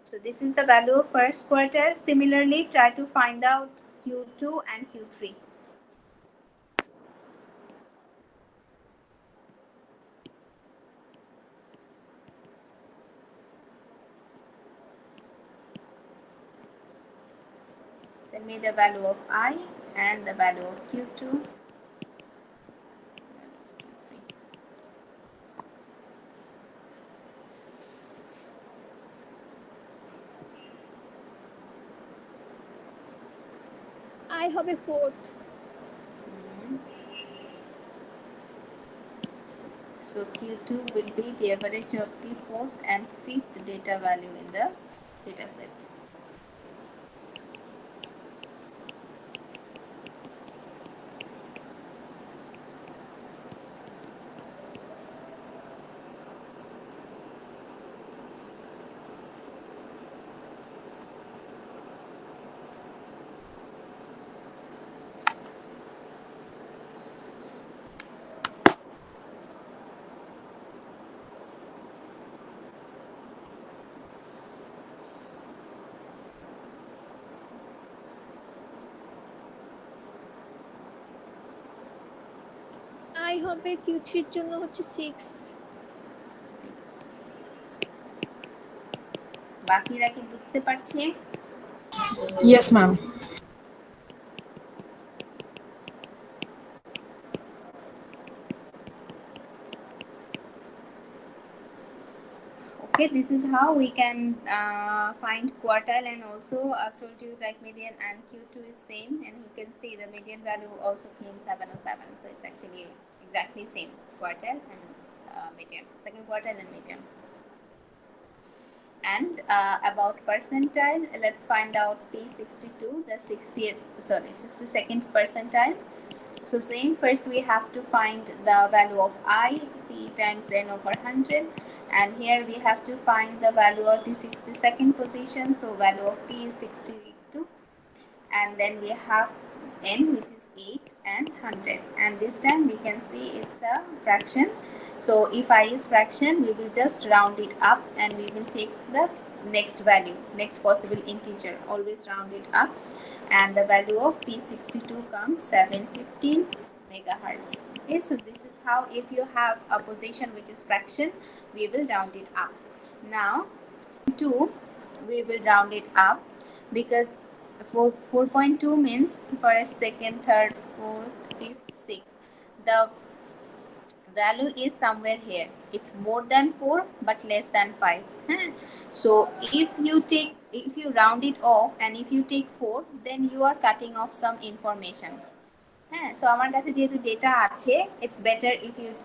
So this is the value of first quartile. Similarly, try to find out Q2 and Q3. Tell me the value of I and the value of Q2. I হবে 4th. So Q2 will be the average of the fourth and fifth data value in the data set. I হবে Q3 এর জন্য হচ্ছে 6. বাকিরা কি বুঝতে পারছে? Yes, ma'am. Okay, this is how we can find quartile, and also I've told you like median and Q2 is same, and you can see the median value also came 707, so it's actually exactly same quartile and median, second quartile and median. And about percentile, let's find out P62, the 62nd percentile. So same, first we have to find the value of I, P times N over 100. And here we have to find the value of the 62nd position. So value of P is 62. And then we have n, which is 8 and 100, and this time we can see it's a fraction. So if I is fraction, we will just round it up and we will take the next value, next possible integer, always round it up, and the value of P62 comes 715 megahertz. Okay, so this is how, if you have a position which is fraction, we will round it up. Now 2, we will round it up, because 4.2 means first, second, third, fourth, fifth, sixth. The value is somewhere here. It's more than 4 but less than 5. So if you round it off and if you take 4, then you are cutting off some information. So আমার কাছে যেহেতু data আছে, it's better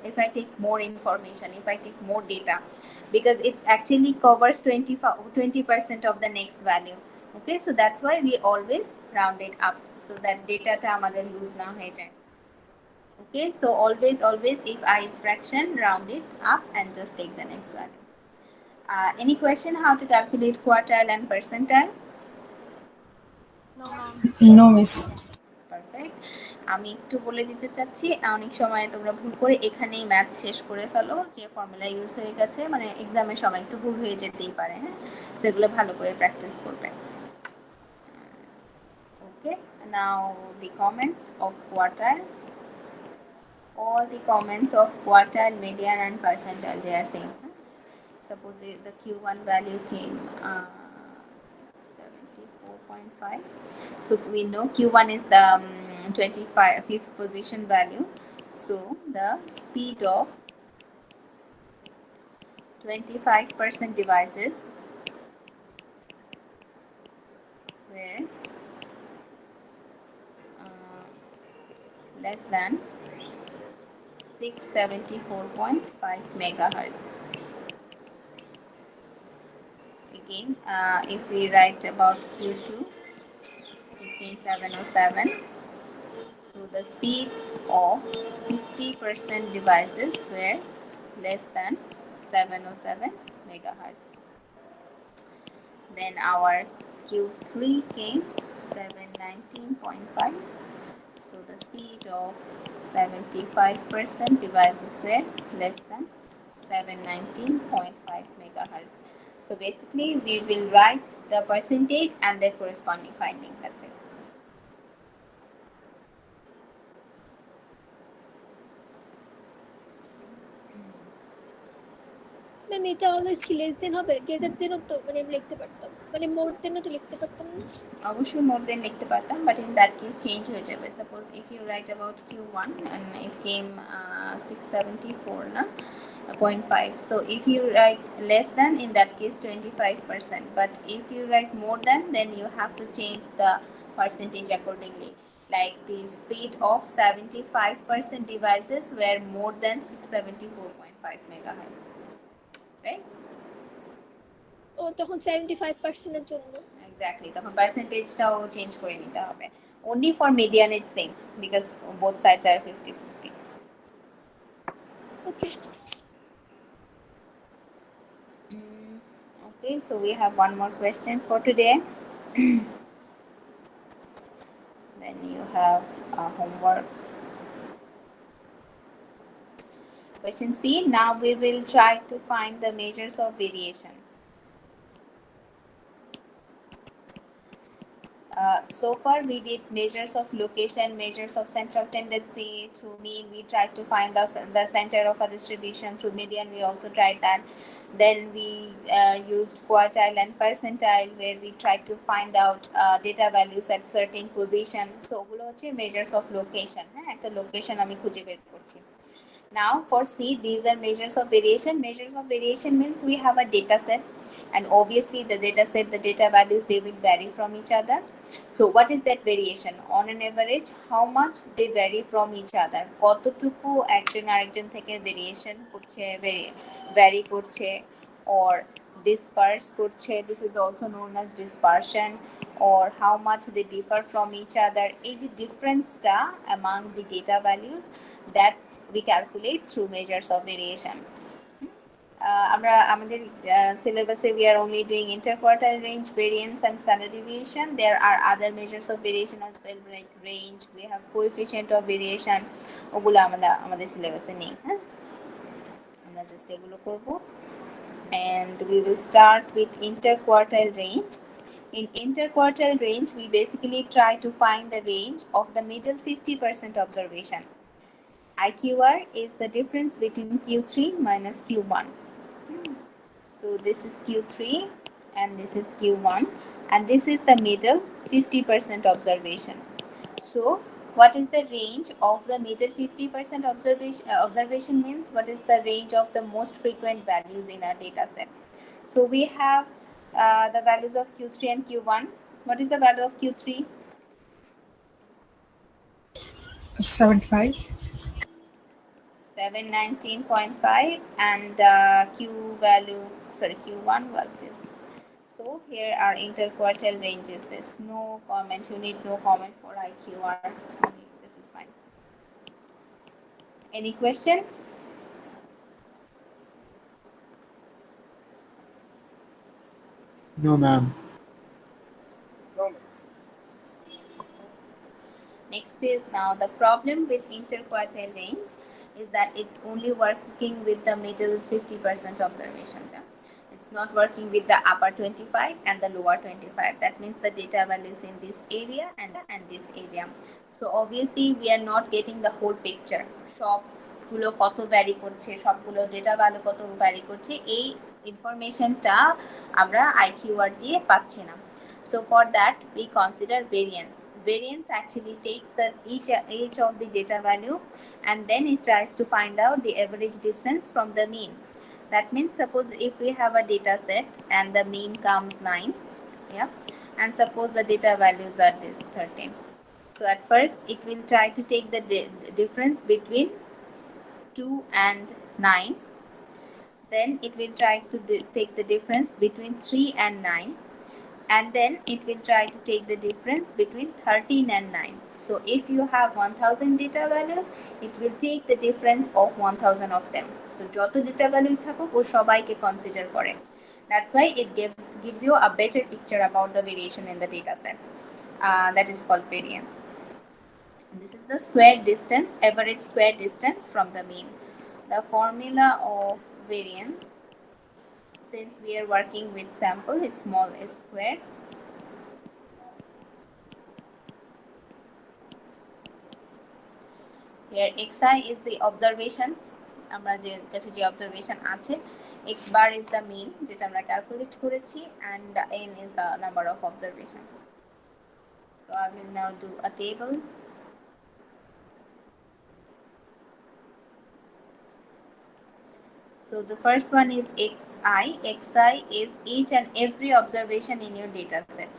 if I take more information, if I take more data, because it actually covers 20% of the next value. Okay, so that's why we always round it up so that data ta আমাদের lose না হয়ে যায়. Okay, so always if I is fraction, round it up and just take the next value. Any question how to calculate quartile and percentile? No, ma'am. No, miss. Perfect. আমি একটু বলে দিতে চাচ্ছি, অনেক সময় তোমরা ভুল করে এখানেই ম্যাথ শেষ করে ফেলো, যে ফর্মুলা ইউজ হয়ে গেছে, মানে এক্সামের সময় একটু ভুল হয়ে যেতেই পারে। হ্যাঁ, সেগুলো ভালো করে প্র্যাকটিস করবে। Okay, now the comments of quartile, all the comments of quartile, median and percentile, they are same. Suppose the Q1 value came 74.5. So we know Q1 is the 5th position value. So the speed of 25% devices were less than 674.5 megahertz. Again, if we write about Q2, it came 707. So the speed of 50% devices were less than 707 megahertz. Then our Q3 came 719.5. So the speed of 75% devices were less than 719.5 megahertz. So basically we will write the percentage and their corresponding finding. That's it. Ma'am এটা always কি less than হবে, greater দেনও তো মানে আমি লিখতে পারতাম, মানে মোর দেনও তো লিখতে পারতাম না। অবশ্যই মোর দেন লিখতে পারতাম, but in that case change হয়ে যাবে। Suppose if you write about Q1 and it came 674 না 0.5. So if you write less than, in that case 25%, but if you write more than, then you have to change the percentage accordingly. Like the speed of 75% devices were more than 674.5 megahertz, right? ও তখন 75% এর জন্য Exactly, তখন পার্সেন্টেজটাও change করে নিতে হবে। Only for median it's same because both sides are 50-50. Okay. Okay, so we have one more question for today. Then you have homework. Question C. Now we will try to find the measures of variation. So far we did measures of location, measures of central tendency. Through mean we tried to find the center of a distribution. Through median we also tried that. Then we used quartile and percentile, where we tried to find out data values at certain position. So ওগুলো হচ্ছে measures of location. হ্যাঁ, একটা location আমি খুঁজে বের করছি। Now for C, these are measures of variation. Measures of variation means we have a data set, and obviously the data set, the data values, they will vary from each other. So what is that variation? On an average, how much they vary from each other? কতটুকু একজন আরেকজন থেকে variation করছে, vary করছে, or disperse করছে, this is also known as dispersion, or how much they differ from each other. এই যে difference-টা among the data values, that we calculate through measures of variation. আমরা আমাদের syllabus we are only doing interquartile range, variance and standard deviation. There are other measures of variation as well, like range, we have coefficient of variation, ওগুলো আমরা আমাদের সিলেবাসে নেই। হ্যাঁ, আমরা just এগুলো করব। And we will start with interquartile range. In interquartile range, we basically try to find the range of the middle 50% observation. IQR is the difference between Q3 minus Q1. So this is Q3 and this is Q1, and this is the middle 50% observation. So what is the range of the middle 50% observation? Observation means what is the range of the most frequent values in our data set. So we have the values of Q3 and Q1. What is the value of Q3? 75. 719.5, and Q1 was this. So here our interquartile range is this. No comment, you need no comment for IQR. This is fine. Any question? No, ma'am. Next is now the problem with interquartile range is that it's only working with the middle 50% observations. Yeah? It's not working with the upper 25 and the lower 25. That means the data values in this area and this area. So obviously we are not getting the whole picture. সবগুলো কত vary করছে, সবগুলো data value কত vary করছে, এই ইনফরমেশনটা আমরা IQR দিয়ে পাচ্ছি না। So for that we consider variance. Variance actually takes each of the data value and then it tries to find out the average distance from the mean. That means suppose if we have a data set and the mean comes 9, yeah, and suppose the data values are this 13. So at first it will try to take the difference between 2 and 9. Then it will try to take the difference between 3 and 9. And then it will try to take the difference between 13 and 9. So if you have 1000 data values, it will take the difference of 1000 of them. So যত data value থাকুক ও সবাইকে consider করে. That's why it gives you a better picture about the variation in the data set. That is called variance. This is the square distance, average square distance from the mean. The formula of variance, since we are working with sample, it's small s square. Here xi is the observations, আমরা যে কাছে যে observation আছে, x bar is the mean যেটা আমরা calculate করেছি, and n is the number of observation. So I will now do a table. So the first one is xi. Xi is each and every observation in your data set.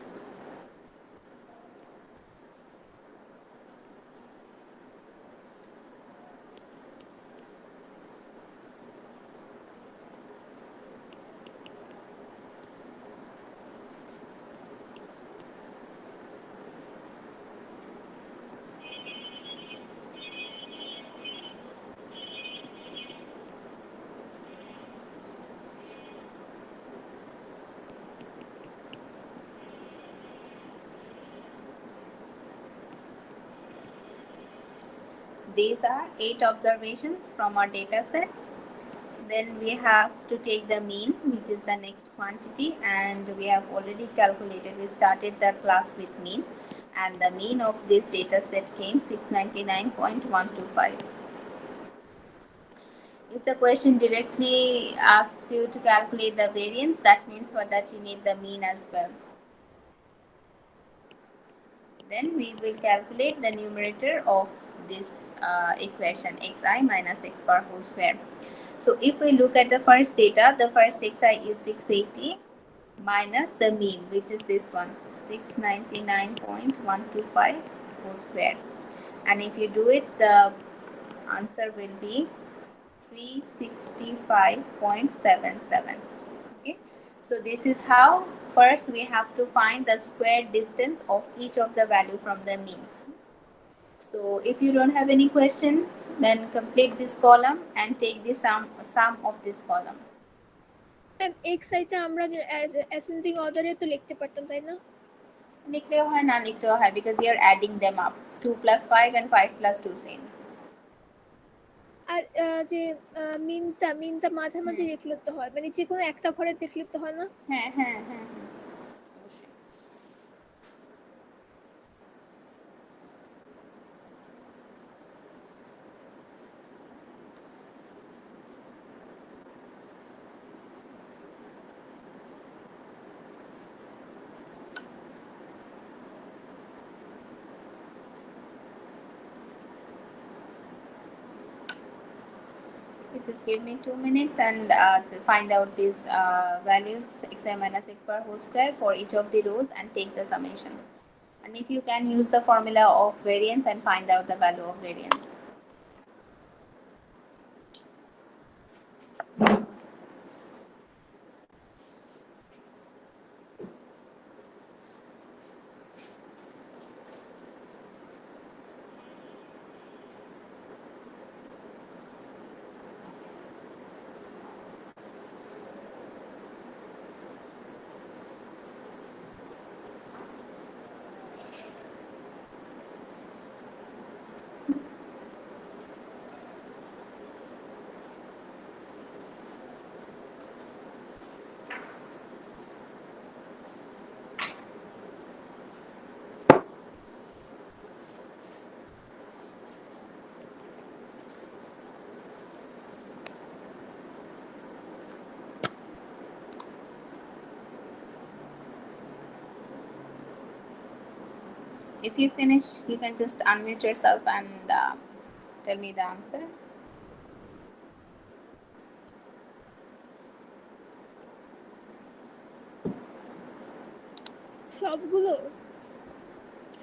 These are 8 observations from our data set. Then we have to take the mean, which is the next quantity, and we have already calculated. We started the class with mean, and the mean of this data set came 699.125. If the question directly asks you to calculate the variance, that means for that you need the mean as well. Then we will calculate the numerator of this equation, xi minus x bar whole square. So if we look at the first data, the first xi is 680 minus the mean, which is this one, 699.125 whole square. And if you do it, the answer will be 365.77. Okay, so this is how first we have to find the square distance of each of the value from the mean. So if you don't have any question, then complete this column and take the sum of this column. xi তে আমরা ascending অর্ডারে তো লিখতে পারতাম তাই না? লিখলেও হয় না লিখলেও হয় because you are adding them up 2 plus 5 and 5 plus 2 same. আর যে মিনটা মাঝে মাঝে লিখলে তো হয়, মানে যে কোনো একটা ঘরে লিখলে তো হয় না? হ্যাঁ হ্যাঁ হ্যাঁ অবশ্যই। Just give me 2 minutes and to find out these values xi minus x bar whole square for each of the rows and take the summation. And if you can use the formula of variance and find out the value of variance. If you finish, you can just unmute yourself and tell me the answers. সবগুলো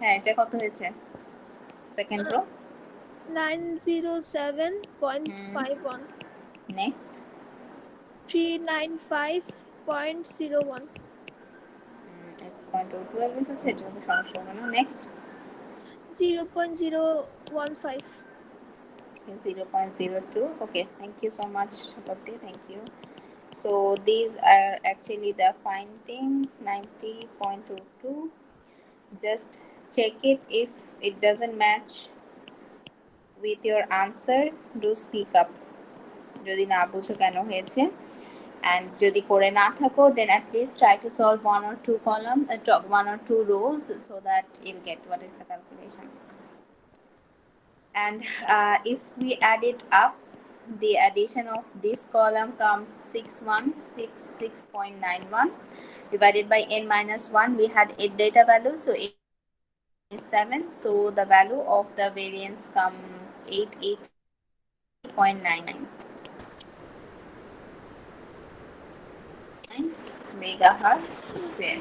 হ্যাঁ এটা কত হয়েছে second rho 907.51 next 395.01 x.02 এসেছে এটা কোনো সমস্যা হবে না next 0.015 0.02 okay thank you so much Shapati thank you so these are actually the findings 90.22 just check it if it doesn't match with your answer do speak up যদি না বুঝো কেন হয়েছে and যদি করে না থাকো then at least try to solve one or two column one or two rows so that you'll get what is the calculation. And if we add it up, the addition of this column comes 6166.91 divided by n minus 1. We had 8 data values, so 8 is 7. So the value of the variance comes 88.99 megahertz square.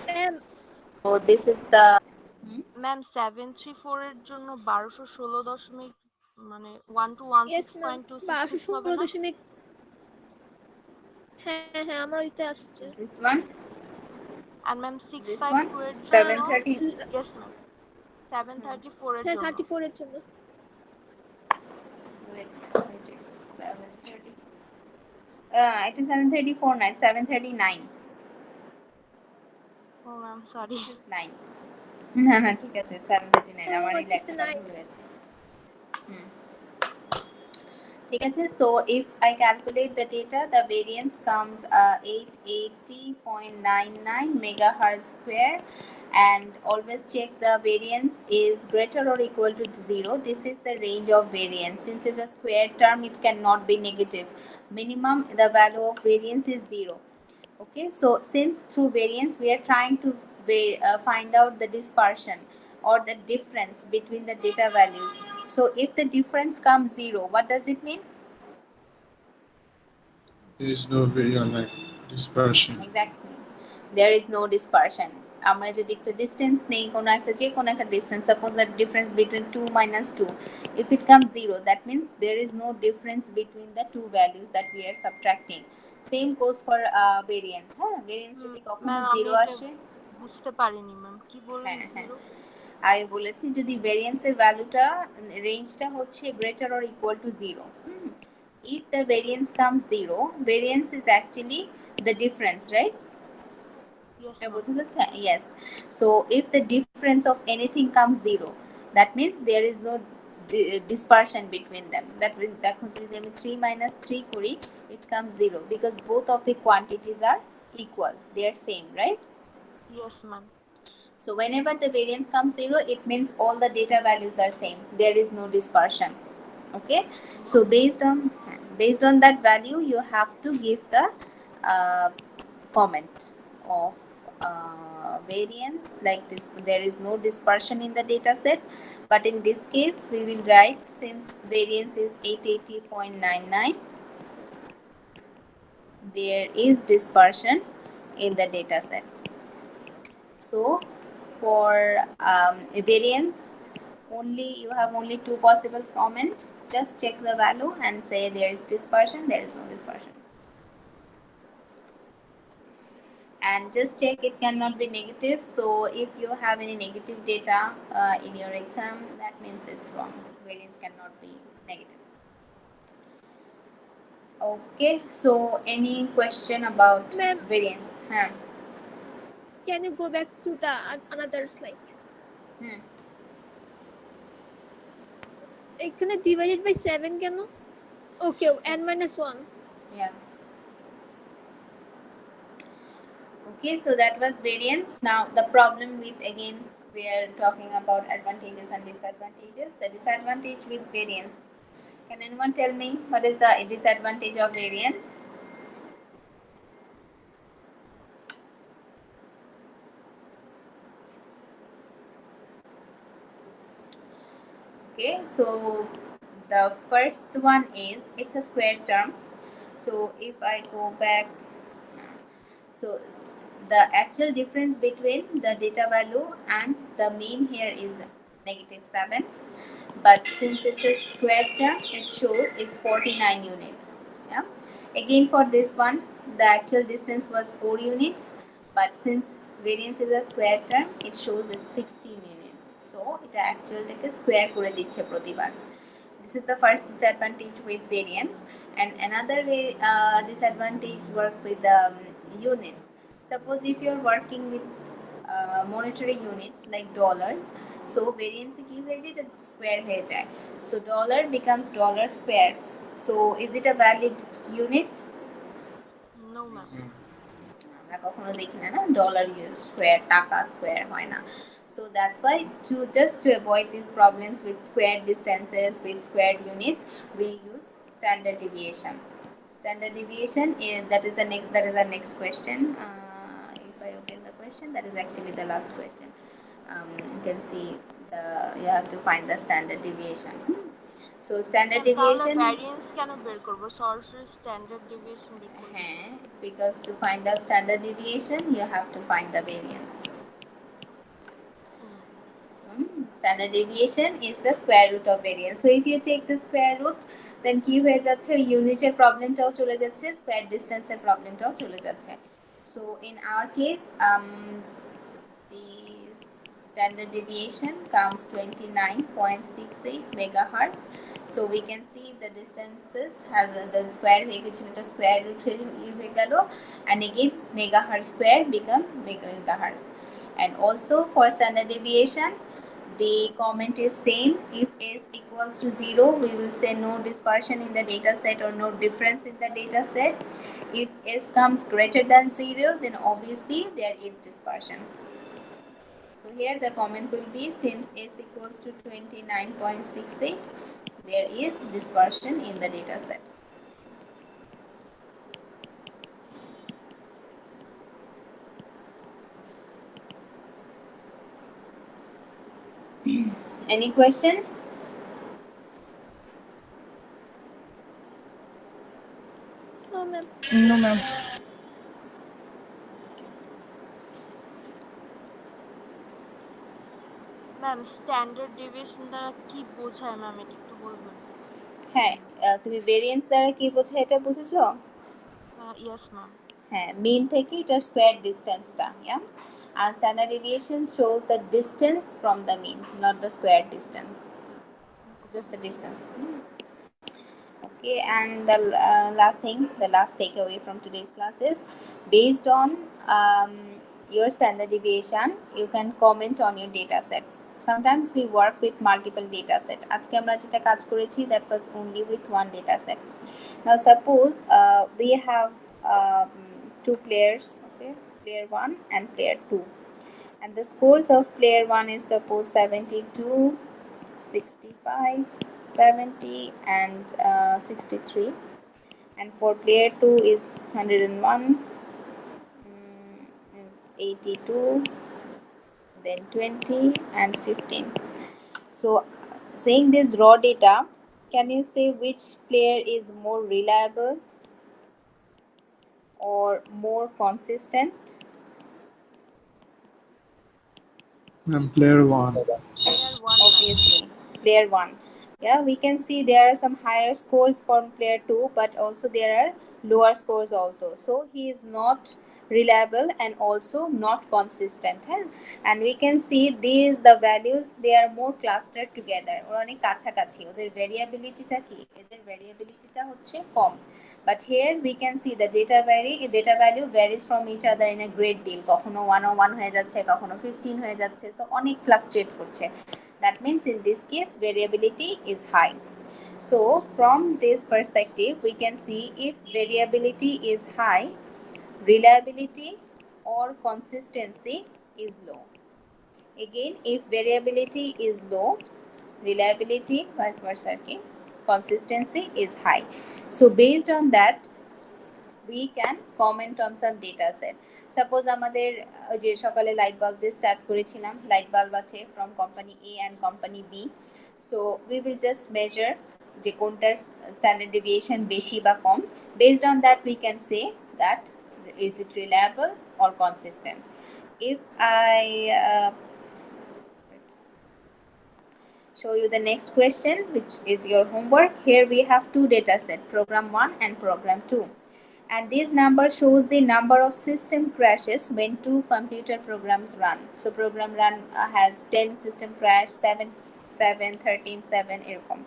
So this is the ma'am 734 এর জন্য 1216 মানে 1216.266 হবে না? 1216 হ্যাঁ আমার ওইটা আসছে। this one. আর ম্যাম This 652 one, এর জন্য 730. ইয়েস ম্যাম 734 এর হ্যাঁ জন্য 34 এর জন্য Wait, 730. It is 734, not 739. ও ম্যাম সরি 9. না না ঠিক আছে 739 আমার এই আচ্ছা, লেখাটা 9 ভুল হয়েছে ঠিক আছে so if I calculate the data the variance comes 880.99 megahertz square and always check the variance is greater or equal to 0 this is the range of variance since it's a square term it cannot be negative minimum the value of variance is 0 okay so since through variance we are trying to find out the dispersion or the difference between the data values so if the difference comes 0 what does it mean There is no like dispersion. exactly there is no dispersion আমরা যদি একটা distance নেই কোন একটা যে কোন একটা distance suppose that difference between 2 minus 2 if it comes 0 that means there is no difference between the two values that we are subtracting same goes for variance হ্যাঁ variance যদি কখনো ম্যাম 0 আসে বুঝতে পারিনি ম্যাম কি বললেন হ্যাঁ 0 আমি বলেছি যদি ভেরিয়েন্সের ভ্যালুটা রেঞ্জটা হচ্ছে greater or equal to 0 if the variance comes 0, variance is actually the difference, right? Yes, এটা ma'am. বোঝা যাচ্ছে? Yes. So if the difference of anything comes 0, that means there is no dispersion between them. That means দেখো যদি আমি 3 minus 3 করি, it comes 0 because both of the quantities are equal. They are same, right? Yes, ma'am. So whenever the variance comes 0, it means all the data values are same. There is no dispersion. Okay. So based on that value, you have to give the comment of variance like this. There is no dispersion in the data set, but in this case, we will write since variance is 880.99, there is dispersion in the data set. So for a variance, only you have only two possible comments. Just check the value and say there is dispersion, there is no dispersion. And just check it cannot be negative. So if you have any negative data in your exam, that means it's wrong. Variance cannot be negative. Okay, so any question about Ma'am. variance? Can you go back to the another slide? এখানে divided by 7 কেন? Okay, n minus 1. Yeah. Okay, so that was variance. Now the problem with, again, we are talking about advantages and disadvantages. The disadvantage with variance. Can anyone tell me what is the disadvantage of variance? Okay, so the first one is it's a square term. So if I go back, so the actual difference between the data value and the mean here is -7, but since it's a square term, it shows it's 49 units. Yeah. Again, for this one, the actual distance was 4 units, but since variance is a square term, it shows it's 16 units. So it actually square করে দিচ্ছে প্রতিবার. This is the first disadvantage with variance, and another disadvantage works with the units. Suppose if you're working with monetary units like dollars, so variance কি হয়ে যায়, এটা square হয়ে যায়. So dollar becomes dollar square. So is it a valid unit? No, ma'am. আমরা কখনো দেখি না ডলার স্কোয়ার টাকা স্কোয়ার হয় না. So that's why to avoid these problems with squared distances, with squared units, we use standard deviation. Standard deviation is that is the next question. If I open the question, that is actually the last question. You can see you have to find the standard deviation. So standard deviation. তাহলে variance কেন বের করব? সরাসরি standard deviation বের করব। হ্যাঁ, because to find the standard deviation, you have to find the variance. Standard deviation is the square root of variance. So if you take the square root, then কি হয়ে যাচ্ছে, ইউনিটের প্রবলেমটাও চলে যাচ্ছে, স্কয়ার ডিসটেন্সের প্রবলেমটাও চলে যাচ্ছে. So in our case, the standard deviation comes 29.68 megahertz. So we can see the distances has the square হয়ে গেছিল, এটা square root হয়ে গেল, and again megahertz square become megahertz. And also for standard deviation, the comment is same. If s equals to 0, we will say no dispersion in the data set or no difference in the data set. If s comes greater than 0, then obviously there is dispersion. So here the comment will be since s equals to 29.68, there is dispersion in the data set. Any question? No, ma'am. No, ma'am. Ma'am standard deviation দ্বারা কি বোঝায় ma'am, এটা একটু বলবেন? হ্যাঁ, তুমি variance দ্বারা কি বোঝায় এটা বুঝেছো? Yes ma'am. হ্যাঁ, মিন থেকে এটা square ডিসটেন্সটা, yeah, and standard deviation shows the distance from the mean, not the square distance, just the distance. Okay. Okay, and the last thing, the last takeaway from today's class is based on your standard deviation, you can comment on your data sets. Sometimes we work with multiple data set. আজকে আমরা যেটা কাজ করেছি that was only with one data set. Now suppose we have two players, okay, player 1 and player 2, and the scores of player 1 is suppose 72, 65, 70 and 63, and for player 2 is 101, 82, then 20 and 15. So saying this raw data, can you say which player is more reliable or more consistent? And player 1. Player 1 ma'am. Obviously player 1. Yeah, we can see there are some higher scores from player 2, but also there are lower scores also, so he is not reliable and also not consistent, and we can see these the values, they are more clustered together, ওরা অনেক কাছাকাছি, ওদের ভেরিয়েবিলিটিটা কি, এদের ভেরিয়েবিলিটিটা হচ্ছে কম, but here we can see the data value varies from each other in a great deal, কখনো 101 হয়ে যাচ্ছে, কখনো 15 হয়ে যাচ্ছে, so অনেক fluctuate করছে. That means in this case variability is high. So from this perspective we can see if variability is high, reliability or consistency is low. Again, if variability is low, reliability vice versa, okay, consistency is high. So based on that we can comment on some data set. Suppose আমাদের যে সকালে light bulb দিয়ে start করেছিলাম, light bulb আছে from company A and company B, so we will just measure যে কোনটার standard deviation বেশি বা কম. Based on that we can say that is it reliable or consistent. If I show you the next question, which is your homework, here we have two data set, program 1 and program 2. And this number shows the number of system crashes when two computer programs run. So program run has 10 system crash, 7, 13, 7 এরকম.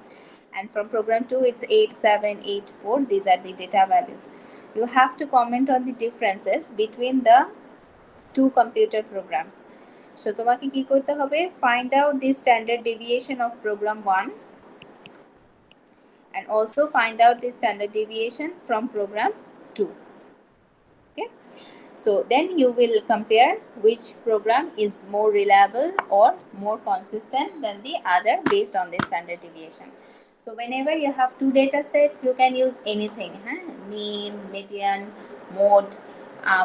And from program 2 it's 8, 7, 8, 4. These are the data values. You have to comment on the differences between the two computer programs. So তোমাকে কি করতে হবে, find out the standard deviation of program 1 and also find out the standard deviation from program 2. Okay, so then you will compare which program is more reliable or more consistent than the other based on the standard deviation. So whenever you have two data set, you can use anything, mean, median, mode.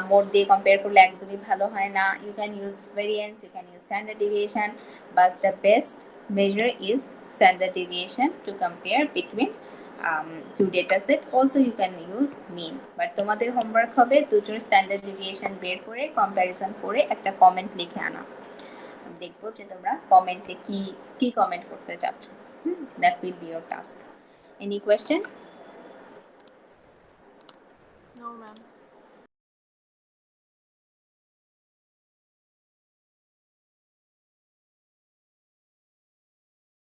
Mode দিয়ে compare করলে একদমই ভালো হয় না. You can use variance, you can use standard deviation, but the best measure is standard deviation to compare between two data set. Also you can use mean, but তোমাদের homework হবে দুটোর standard deviation বের করে comparison করে একটা comment লিখে আনা. দেখবো যে তোমরা কমেন্টে কি কমেন্ট করতে চাচ্ছ. That will be your task. Any question? No ma'am.